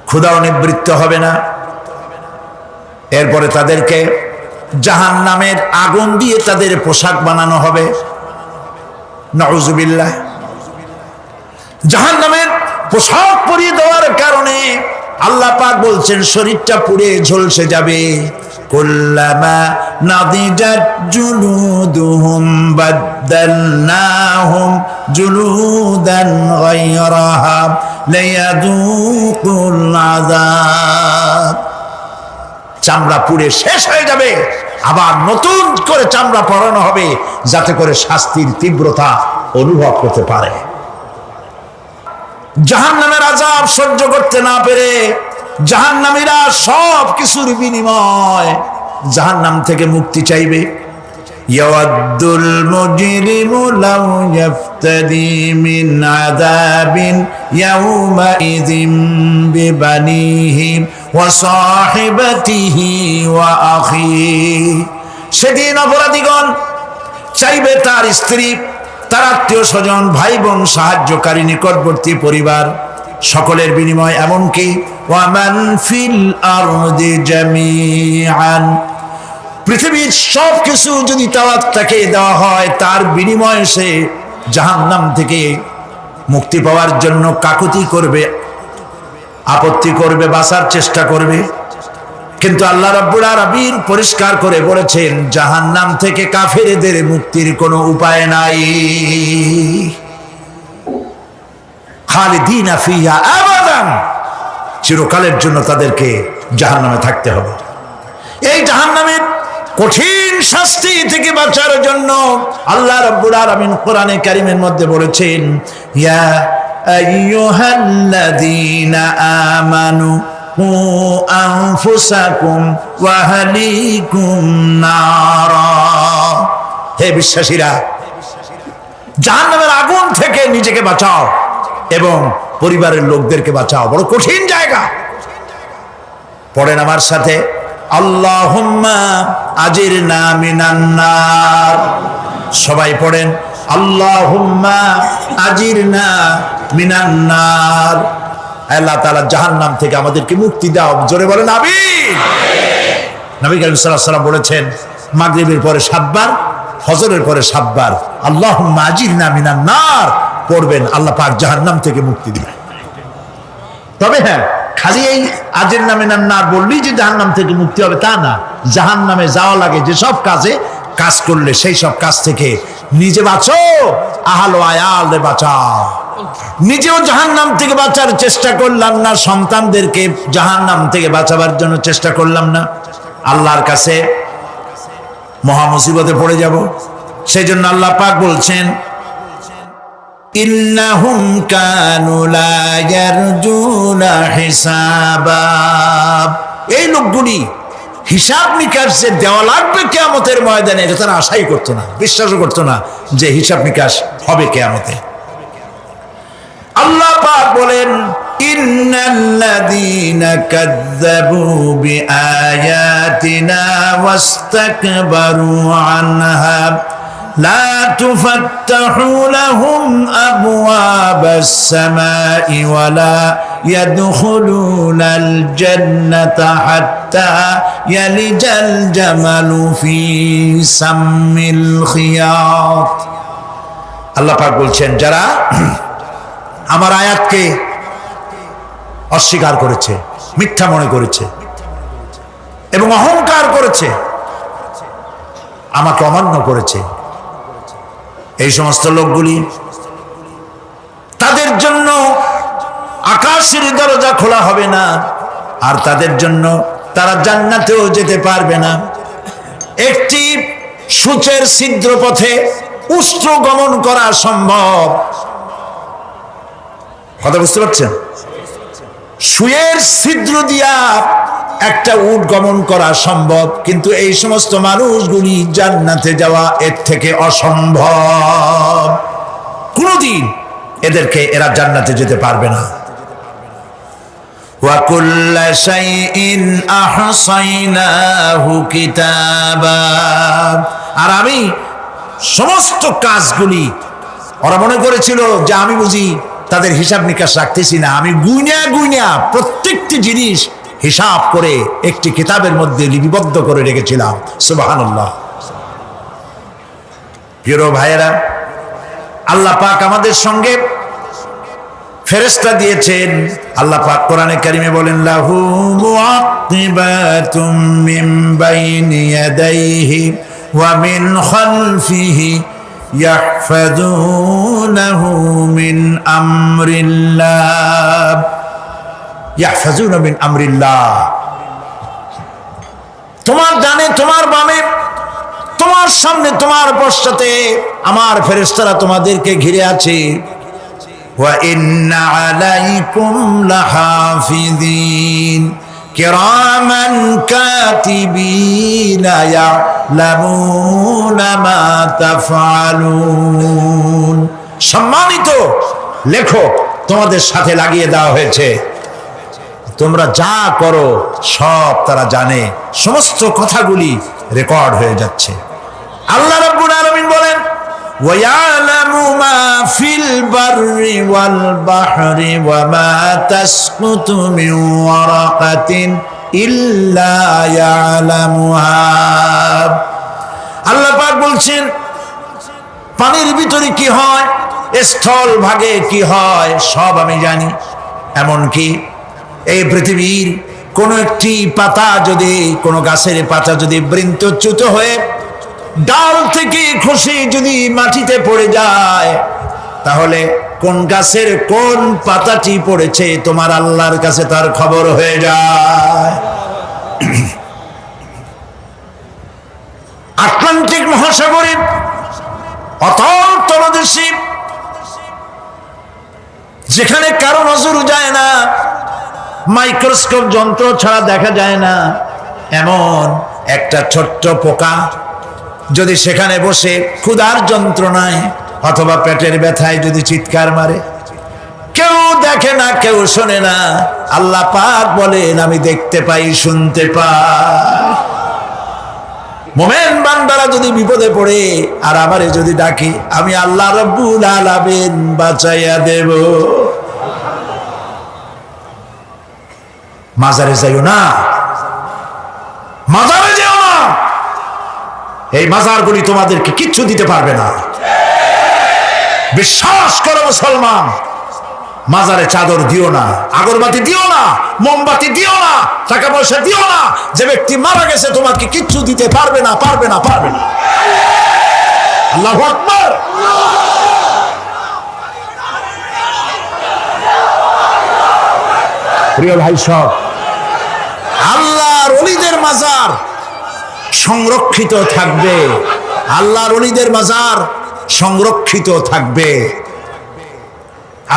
ক্ষুধাও নিবৃত্ত হবে না। এরপরে তাদেরকে জাহান্নামের আগুন দিয়ে তাদের পোশাক বানানো হবে। নাউযুবিল্লাহ। জাহান্নামের পোশাক পরিয়ে দেওয়ার কারণে আল্লাহ পাক বলছেন শরীরটা পুড়ে ঝলসে যাবে। কুল্লামা নাদিজাত জুলুদুহুম বাদদালনাহুম জুলুদান গায়রাহা লিয়াযুকুল আযাব। চামড়া পুড়ে শেষ হয়ে যাবে, আবার নতুন করে চামড়া পরানো হবে যাতে করে শাস্তির তীব্রতা অনুভব করতে পারে। জাহান্নামের আযাব সহ্য করতে না পেরে জাহান্নামীরা সব কিছুর বিনিময় জাহান্নাম থেকে মুক্তি চাইবে। ইয়াওয়াদ্দুল মুজরিমু লাউ ইয়াফতাদি মিন আযাবিন ইয়াওমাইযিন বিবানিহি ওয়া সাহিবাতিহি ওয়া আখিহি। সেদিন অপরাধীগণ চাইবে তার স্ত্রী, তার আত্মীয় স্বজন, ভাই বোন, সাহায্যকারী, নিকটবর্তী পরিবার সকলের বিনিময়, এমনকি ওয়ামান ফিল আরদি জামিআন, পৃথিবীর সব কিছু যদি তাকে দেওয়া হয়, তার বিনিময়ে সে জাহান্নাম থেকে মুক্তি পাওয়ার জন্য কাকুতি করবে, আপত্তি করবে, বাঁচার চেষ্টা করবে। কিন্তু আল্লাহ রাব্বুল আলামিন পরিষ্কার করে বলেছেন জাহান্নাম থেকে কাফেরদের মুক্তির কোনো উপায় নাই। খালিদিনা ফিহা আবাদান, চিরকালের জন্য তাদেরকে জাহান্নামে থাকতে হবে। এই জাহান্নামের কঠিন শাস্তি থেকে বাঁচার জন্য আল্লাহ রাব্বুল আলামিন কোরআনে কারীমের মধ্যে বলেছেন ইয়া আইয়ুহাল্লাযীনা আমানু কু আনফুসাকুম ওয়া আহলিকুম নারা। হে বিশ্বাসীরা, জাহান্নামের আগুন থেকে নিজেকে বাঁচাও এবং পরিবারের লোকদেরকে বাঁচাও। বড় কঠিন জায়গা। পড়েন আমার সাথে, আল্লাহুম্মা আজিরনা মিনান নার। সবাই পড়েন, আল্লাহুম্মা আজিরনা মিনান নার। আল্লাহ তাআলা জাহান্নাম থেকে আমাদেরকে মুক্তি দাও। জোরে বলেন আমিন। নবী করিম সাল্লাল্লাহু আলাইহি ওয়াসাল্লাম বলেছেন, মাগরিবের পরে 7 বার, ফজরের পরে 7 বার আল্লাহুম্মা আজিরনা মিনান নার পড়বেন, আল্লাহ পাক জাহান্নাম থেকে মুক্তি দিবেন। তবে হ্যাঁ, খালি এই আজিরনা মিনান নার বললেই যে জাহান্নাম থেকে মুক্তি হবে তা না। জাহান্নামে যাওয়া লাগে যেসব কাজ করলে সেই সব কাজ থেকে নিজে বাঁচো, আহল ও আয়ালরে বাঁচাও। নিজেও জাহান্নাম থেকে বাঁচার চেষ্টা করলাম না, সন্তানদেরকে জাহান্নাম থেকে বাঁচাবার জন্য চেষ্টা করলাম না, আল্লাহর কাছে মহা মুসিবতে পড়ে যাব। সেই জন্য আল্লাহ পাক বলছেন, ইন্নাহুম কানু লা ইয়ারজুনা হিসাবা। এই লোকগুলি হিসাব নিকাশ যে দেওয়া লাগবে কিয়ামতের ময়দানে, এটা তারা আশাই করতো না, বিশ্বাসও করতো না যে হিসাব নিকাশ হবে কিয়ামতে। আল্লাহ পাক বলেন, ইন্নাল্লাযীনা কাযযাবু বিআয়াতিনা ওয়াস্তাকবারু আনহা লা তুফাত্তাহু লাহুম আবওয়াবাস সামাই ওয়া লা ইয়াদখুলুনাল জান্নাতা হাত্তা ইয়ালিজাল জামালু ফি সাম্মিল খিয়াত। আল্লাহ পাক বলছেন, যারা আমার আয়াতকে অস্বীকার করেছে, মিথ্যা মনে করেছে এবং অহংকার করেছে, আমাকে অমান্য করেছে, এই সমস্ত লোকগুলি, তাদের জন্য আকাশের দরজা খোলা হবে না, আর তাদের জন্য তারা জান্নাতেও যেতে পারবে না। একটি সূচের ছিদ্র পথে উষ্ট্র গমন করা সম্ভব। কথা বুঝতে পারছেন? সুয়ের ছিদ্র দিয়া একটা উট গমন করা সম্ভব, কিন্তু এই সমস্ত মানুষগুলি জান্নাতে যাওয়া এর থেকে অসম্ভব। কোনদিন এরা জান্নাতে যেতে পারবে না। ওয়া কুল্লা শাইইন আহসাইনাহু কিতাবা। আর আমি সমস্ত কাজগুলি, ওরা মনে করেছিল যে আমি বুঝি তাদের হিসাব নিকাশ রাখতেছি না, আমি গুইনা প্রত্যেকটি জিনিস হিসাব করে একটি কিতাবের মধ্যে লিপিবদ্ধ করে রেখেছিলাম। সুবহানাল্লাহ। প্রিয় ভাইয়েরা, আল্লাহ পাক আমাদের সঙ্গে ফেরেশতা দিয়েছেন। আল্লাহ পাক কোরআনে কারিমে বলেন, লাহু মুআক্কিবাতুম মিন বাইনি ইয়াদাইহি ওয়া মিন খালফিহি ইয়াহফাযুনাহু মিন আমরিল্লাহ। ইয়াহফাযুনা মিন আমরিল্লাহ। তোমার ডানে, তোমার বামে, তোমার সামনে, তোমার পশ্চাতে আমার ফেরেশতারা তোমাদেরকে ঘিরে আছে। ওয়া ইন্না আলাইকুম লাহাফিযিন কিরামান কাতিবিনা ইয়ালামুনা মা তাফআলুন। সম্মানিত লেখক তোমাদের সাথে লাগিয়ে দেওয়া হয়েছে, তোমরা যা করো সব তারা জানে, সমস্ত কথাগুলি রেকর্ড হয়ে যাচ্ছে। আল্লাহ রাব্বুল আলামিন বলেন, ওয়া ইয়ালামু মা ফিল বাররি ওয়াল বাহরি ওয়া মা তাসকুতু মিন ওয়ারাকাতিন ইল্লা ইয়ালামুহা। আল্লাহ পাক বলছেন, পানির ভিতরে কি হয়, স্থল ভাগে কি হয়, সব আমি জানি। এমনকি এই পৃথিবীর কোন একটি পাতা যদি, কোন গাছের পাতা যদি বৃন্তচ্যুত হয়ে ডাল থেকে খসে যদি মাটিতে পড়ে যায়, তাহলে কোন গাছের কোন পাতাটি পড়েছে তোমার আল্লাহর কাছে তার খবর হয়ে যায়। আটলান্টিক মহাসাগরে অতল তলদেশে, যেখানে কারো নজর যায় না, মাইক্রোস্কোপ যন্ত্র ছাড়া দেখা যায় না, এমন একটা ছোট্ট পোকা যদি সেখানে বসে ক্ষুধার যন্ত্রণায় অথবা পেটের ব্যথায় যদি চিৎকার মারে, কেউ দেখে না, কেউ শোনে না, আল্লাহ পাক বলেন আমি দেখতে পাই, শুনতে পাই। মোমেন বান্দারা যদি বিপদে পড়ে আর আমারে যদি ডাকে, আমি আল্লাহ রব্বুল আলামিন বাঁচাইয়া দেব। মাজারে যাইও না, মাজারে যেও না, এই মাজারগুলি তোমাদেরকে কিচ্ছু দিতে পারবে না। বিশ্বাস করো মুসলমান, মাজারে চাদর দিও না, আগরবাতি দিও না, মোমবাতি দিও না, টাকা পয়সা দিও না। যে ব্যক্তি মারা গেছে তোমাকে কিচ্ছু দিতে পারবে না, পারবে না, পারবে না। আল্লাহু আকবার। প্রিয় ভাই সব, আল্লাহর ওলিদের মাজার সংরক্ষিত থাকবে, আল্লাহর ওলিদের মাজার সংরক্ষিত থাকবে।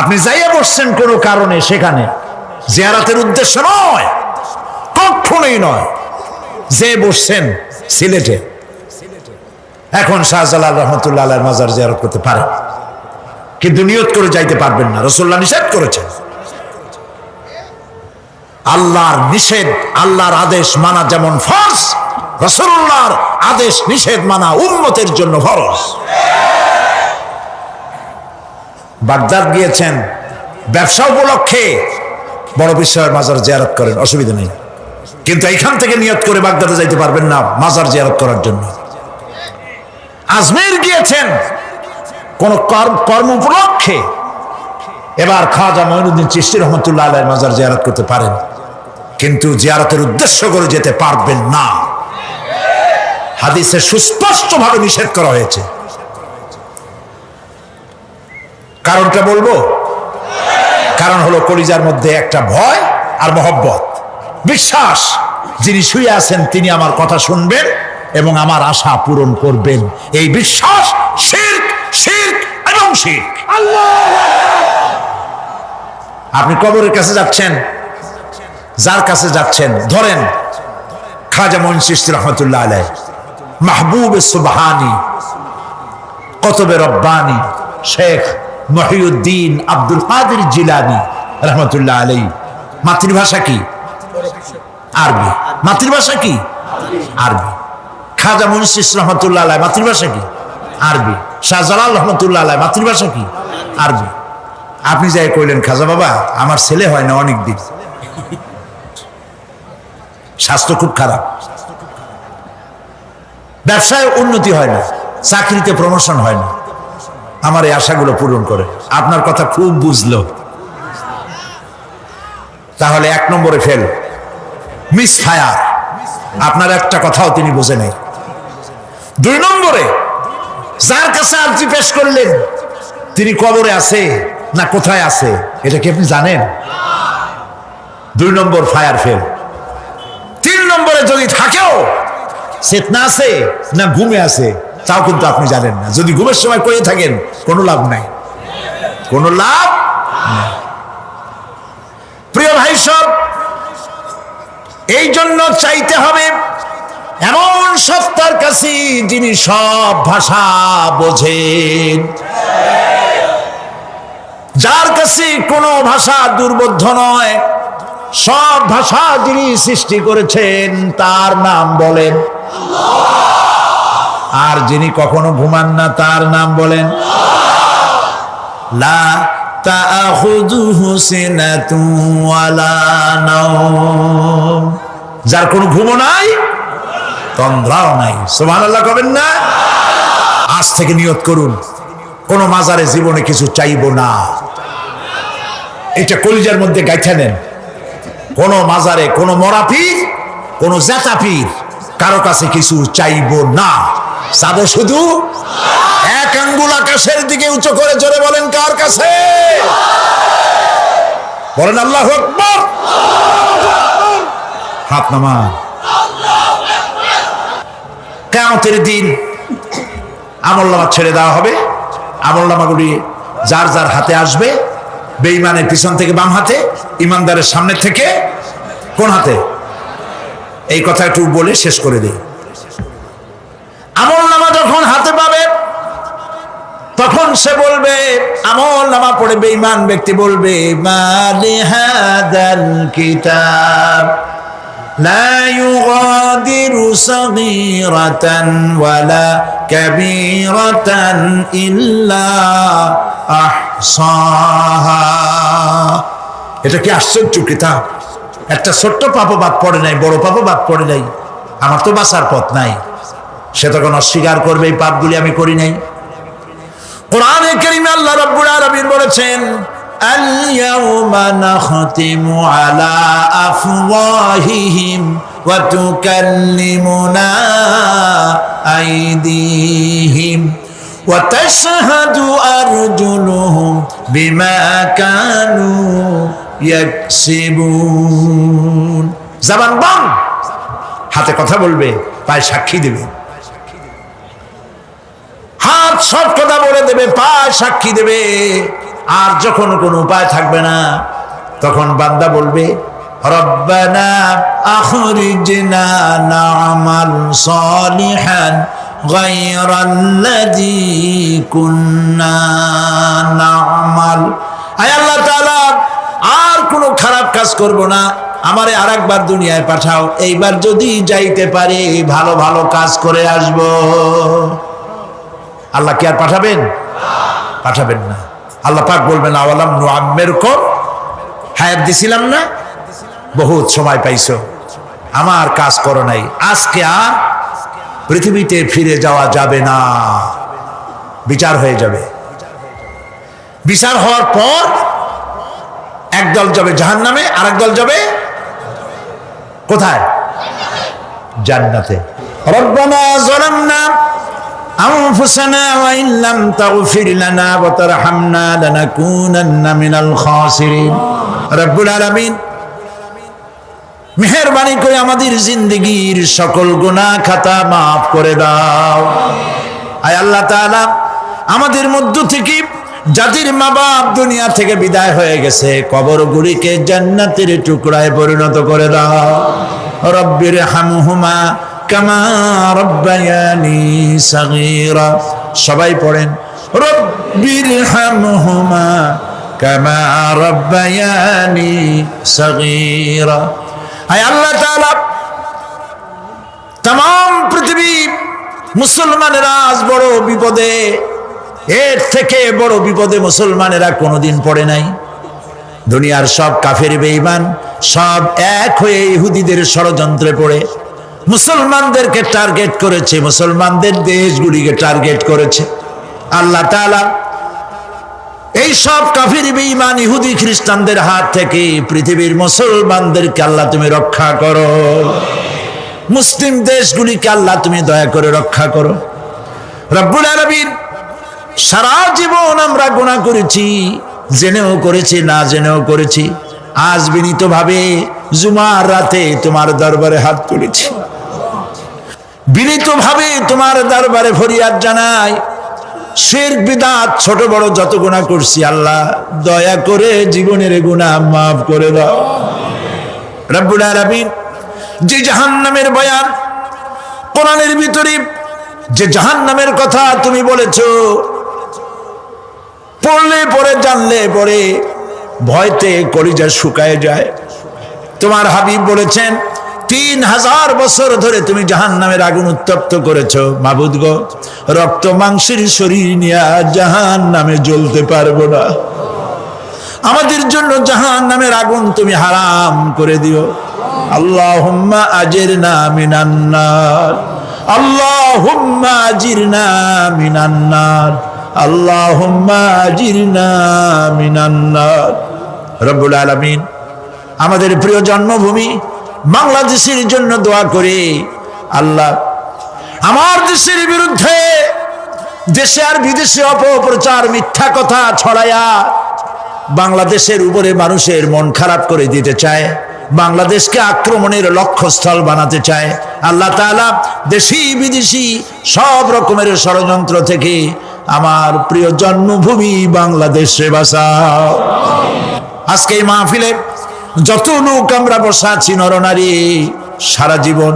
আপনি যাইয়া বসছেন কোনো কারণে, সেখানে জিয়ারতের উদ্দেশ্য নয়, কখনোই নয়। যে বসছেন সিলেটে, এখন শাহজালাল রহমতুল্লাহ আলাইহির মাজার জিয়ারত করতে পারেন, কিন্তু নিয়ত করে যাইতে পারবেন না, রাসূলুল্লাহ নিষেধ করেছেন। আল্লাহর নিষেধ, আল্লাহর আদেশ মানা যেমন ফরজ, রাসূলুল্লাহর আদেশ নিষেধ মানা উম্মতের জন্য ফরজ। বাগদাদ গিয়েছেন ব্যবসা উপলক্ষে, বড় বিশ্বের মাজার জিয়ারত করেন, অসুবিধা নেই, কিন্তু এখান থেকে নিয়ত করে বাগদাদে যাইতে পারবেন না মাজার জিয়ারত করার জন্য। আজমির গিয়েছেন কোন কর্ম উপলক্ষে, এবার খাজা মঈনুদ্দিন চিশতি রহমতুল্লাহ আলাইহির মাজার জিয়ারত করতে পারেন, কিন্তু জিয়ারতের উদ্দেশ্য করে যেতে পারবেন না। হাদিসে সুস্পষ্টভাবে নিষেধ করা হয়েছে। কারণটা বলবো, কারণ হলো কলিজার মধ্যে একটা ভয় আর মহব্বত, বিশ্বাস, যিনি শুয়ে আছেন তিনি আমার কথা শুনবেন এবং আমার আশা পূরণ করবেন, এই বিশ্বাস শিরক, শিরক এবং শিরক। আপনি কবরের কাছে যাচ্ছেন, যার কাছে যাচ্ছেন, ধরেন খাজা মঈন চিশতি রহমতুল্লাহ আলাইহি, মাহবুব সুবহানি, কতবে রব্বানি, শেখ মহিউদ্দিন আব্দুল কাদের জিলানী রহমতুল্লাহ আলাইহি। মাতৃভাষা কি? আরবি। মাতৃভাষা কি? আরবি। খাজা মঈন চিশতি রহমতুল্লাহ আলাইহি মাতৃভাষা কি? আরবি। শাহজালাল রহমতুল্লাহ আলাইহি মাতৃভাষা কি? আরবি। আপনি যাই কইলেন, খাজা বাবা আমার ছেলে হয় না অনেক দিন, স্বাস্থ্য খুব খারাপ, ব্যবসায় উন্নতি হয় না, চাকরিতে প্রমোশন হয় না, আমার এই আশাগুলো পূরণ করে। আপনার কথা খুব বুঝলো, তাহলে 1 নম্বরে ফেল, মিস ফায়ার, আপনার একটা কথাও তিনি বোঝে নাই। 2 নম্বরে যার কাছে আর্জি পেশ করলেন তিনি কবরে আছে না কোথায় আছে এটা কি আপনি জানেন? 2 নম্বর ফায়ার ফেল। 3 নম্বরে যদি থাকেও চেতনা আছে না ঘুমে আছে তাও কিন্তু আপনি জানেন না। যদি ঘুমের সময় করে থাকেন কোনো লাভ নাই, কোনো লাভ নাই। প্রিয় ভাই সব, এই জন্য চাইতে হবে এমন সত্তার কাছে যিনি সব ভাষা বোঝেন, যার কাছে কোনো ভাষা দুর্বোধ্য নয়, সব ভাষা যিনি সৃষ্টি করেছেন তার নাম বলেন, আর যিনি কখনো ঘুমান না তার নাম বলেন লা তাখুযুহু সিনাতুন ওয়ালা নাওম, যার কোনো ঘুমও নাই তন্দ্রাও নাই। সুবহানাল্লাহ কবেন না? আজ থেকে নিয়ত করুন কোন মাজারে জীবনে কিছু চাইবো না, এটা কলিজার মধ্যে গাইথা নেন। কোন মাজারে কোন মরা পীর, কোন জেতা পীর, কারো কাছে কিছু চাইবো না, চাবো শুধু এক আঙ্গুল আকাশের দিকে উঁচু করে জোরে বলেন কার কাছে? বলেন আল্লাহু আকবার। হাত নামান। কিয়ামতের দিন আমলনামা ছেড়ে দেওয়া হবে, আমলনামাগুলি যার যার হাতে আসবে, বেঈমানের পিছন থেকে বাম হাতে, ইমানদারের সামনে থেকে কোন হাতে? এই কথা একটু বলে শেষ করে দিই। আমলনামা যখন হাতে পাবে তখন সে বলবে, আমল নামা পড়ে বেঈমান ব্যক্তি বলবে, মালি হাদাল কিতাব লা ইউগাদিরু সাগীরাতান ওয়ালা কাবীরাতান ইল্লা আহসাহা। এটা কি আশ্চর্য কিতাব! একটা ছোট্ট পাপও বাদ পড়ে নাই, বড় পাপও বাদ পড়ে নাই। আমার তো বাঁচার পথ নাই। সে তখন অস্বীকার করবে, এই পাপগুলি আমি করি নাই। কোরআনে কারীমে আল্লাহ রাব্বুল আলামিন বলেছেন, আল ইয়াউমা নাখতিমু আলা আফওয়াহিহিম ওয়া তুকাল্লিমুনা আইদিহিম ওয়া তাশহাদু আরজুলুহুম বিমা কানু ইয়াকসিবুন। জবান বন্ধ, হাতে কথা বলবে, পায়ে সাক্ষী দেবে। হাত সব কথা বলে দেবে, পায়ে সাক্ষী দেবে। আর যখন কোনো উপায় থাকবে না, তখন বান্দা বলবে, রব্বানা আখরিজনা না'মাল সালিহান গায়রাল্লাযী কুন্না না'মাল। আয় আল্লাহ তাআলা, আর কোনো খারাপ কাজ করব না, আমারে আরেকবার দুনিয়ায় পাঠাও। এইবার যদি যাইতে পারি, ভালো ভালো কাজ করে আসব। আল্লাহ কি আর পাঠাবেন? পাঠাবেন না। আল্লাহ পাক বলবেন, আওয়ালাম নুআম্মিরকুম, হায়াত দিছিলাম না, বহুত সময় পাইছো, আমার কাজ করো নাই, আজকে আর পৃথিবীতে ফিরে যাওয়া যাবে না, বিচার হয়ে যাবে। বিচার হওয়ার পর একদল যাবে জাহান্নামে, আর একদল যাবে কোথায়? জান্নাতে। রব্বানা যালামনা আনফুসানা ওয়া ইন লাম তাগফির লানা ওয়া তারহামনা লানাকুনান্না মিনাল খাসিরিন। রব্বুল আলামিন মেহেরবানি করে আমাদের জিন্দেগীর সকল গুনাহ খাতা মাফ করে দাও। আয় আল্লাহ তাআলা, আমাদের মধ্য থেকে যাদের মা বাপ দুনিয়া থেকে বিদায় হয়ে গেছে, কবরগুলিকে জান্নাতের টুকরায় পরিণত করে দাও। রব্বির হামহুমা কামা রব্বায়ানি সাগীরা। সবাই পড়েন, রব্বির হামহুমা কামা রব্বায়ানি সাগীরা। আয় আল্লাহ তাআলা, तमाम পৃথিবী মুসলমানেরা আজ বড় বিপদে, এর থেকে বড় বিপদে মুসলমানেরা কোনোদিন পড়ে নাই। দুনিয়ার সব কাফের বেঈমান সব এক হয়ে ইহুদিদের ষড়যন্ত্রে পড়ে মুসলমানদেরকে টার্গেট করেছে, মুসলমানদের দেশগুলিকে টার্গেট করেছে। আল্লাহ তাআলা এই সব কাফের বেঈমান ইহুদি খ্রিস্টানদের হাত থেকে পৃথিবীর মুসলমানদেরকে আল্লাহ তুমি রক্ষা করো। মুসলিম দেশগুলিকে আল্লাহ তুমি দয়া করে রক্ষা করো। রব্বুল আলামিন, সারা জীবন আমরা গুনাহ করেছি, জেনেও করেছি, না জেনেও করেছি। আজ বিনীতভাবে জুমার রাতে তোমার দরবারে হাত তুলেছি, বিনীতভাবে তোমার দরবারে ফরিয়াদ জানাই। শিরক বিদআত ছোট বড় যত গুনাহ করছি, আল্লাহ দয়া করে জীবনের গুনাহ মাফ করে দাও। রব্বুল আলামিন, যে জাহান্নামের বয়ান কোরআনের ভিতরে, যে জাহান্নামের কথা তুমি বলেছো, পড়লে পরে জানলে পরে ভয়তে কলিজা শুকায় যায়। তোমার হাবিব বলেছেন, 3000 বছর ধরে তুমি জাহান্নামের আগুন উত্তপ্ত করেছো। মাবুদ গো, রক্ত মাংসের শরীর নিয়ে জাহান্নামে জ্বলতে পারবো না, আমাদের জন্য জাহান্নামের আগুন তুমি হারাম করে দিও। আল্লাহুম্মা আজিরনা মিনান নার, আল্লাহুম্মা আজিরনা মিনান নার, আল্লাহুম্মা আজিরনা মিনান নার। রব্বুল আলামিন, আমাদের প্রিয় জন্মভূমি বাংলাদেশের জন্য দোয়া করি। আল্লাহ, আমার দেশের বিরুদ্ধে দেশে আর বিদেশে অপপ্রচার মিথ্যা কথা ছড়ায়া বাংলাদেশের উপরে মানুষের মন খারাপ করে দিতে চায়, বাংলাদেশকে আক্রমণের লক্ষ্যস্থল বানাতে চায়। আল্লাহ তাআলা দেশি বিদেশি সব রকমের ষড়যন্ত্র থেকে আমার প্রিয় জন্মভূমি বাংলাদেশে বাঁচাও। আজকে এই মাহফিলে যত লোক আমরা বসা আছি, নরনারী, সারা জীবন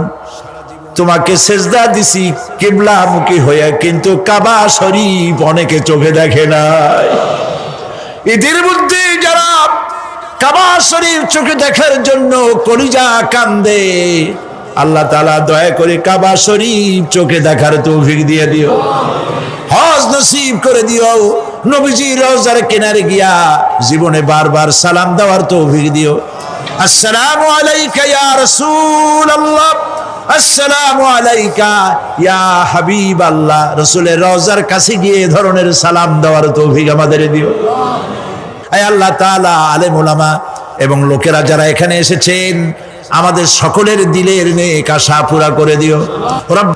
তোমাকে সেজদা দিছি কিবলামুখী হয়ে, কিন্তু কাবা শরীফ অনেকে চোখে দেখে নাই। এদের মধ্যে যারা কাবা শরীফ চোখে দেখার জন্য কলিজা কান্দে, আল্লাহ তাআলা দয়া করে কাবা শরীফ চোখে দেখার তৌফিক দিয়ে দিও, হজ নসিব করে দিও, নবীজির রওজার কিনারে গিয়া জীবনে বারবার সালাম দেওয়ার তৌফিক দিও। আসসালামু আলাইকা ইয়া রাসূলুল্লাহ, আসসালামু আলাইকা ইয়া হাবিবাল্লাহ। রাসূলের রওজার কাছে গিয়ে এই ধরনের সালাম দেওয়ার তৌফিক আমাদের দিও। আয় আল্লাহ তাআলা, আলেম ওলামা এবং লোকেরা যারা এখানে এসেছেন, আমাদের সকলের দিলের নেক আশা পুরা করে দিও। রব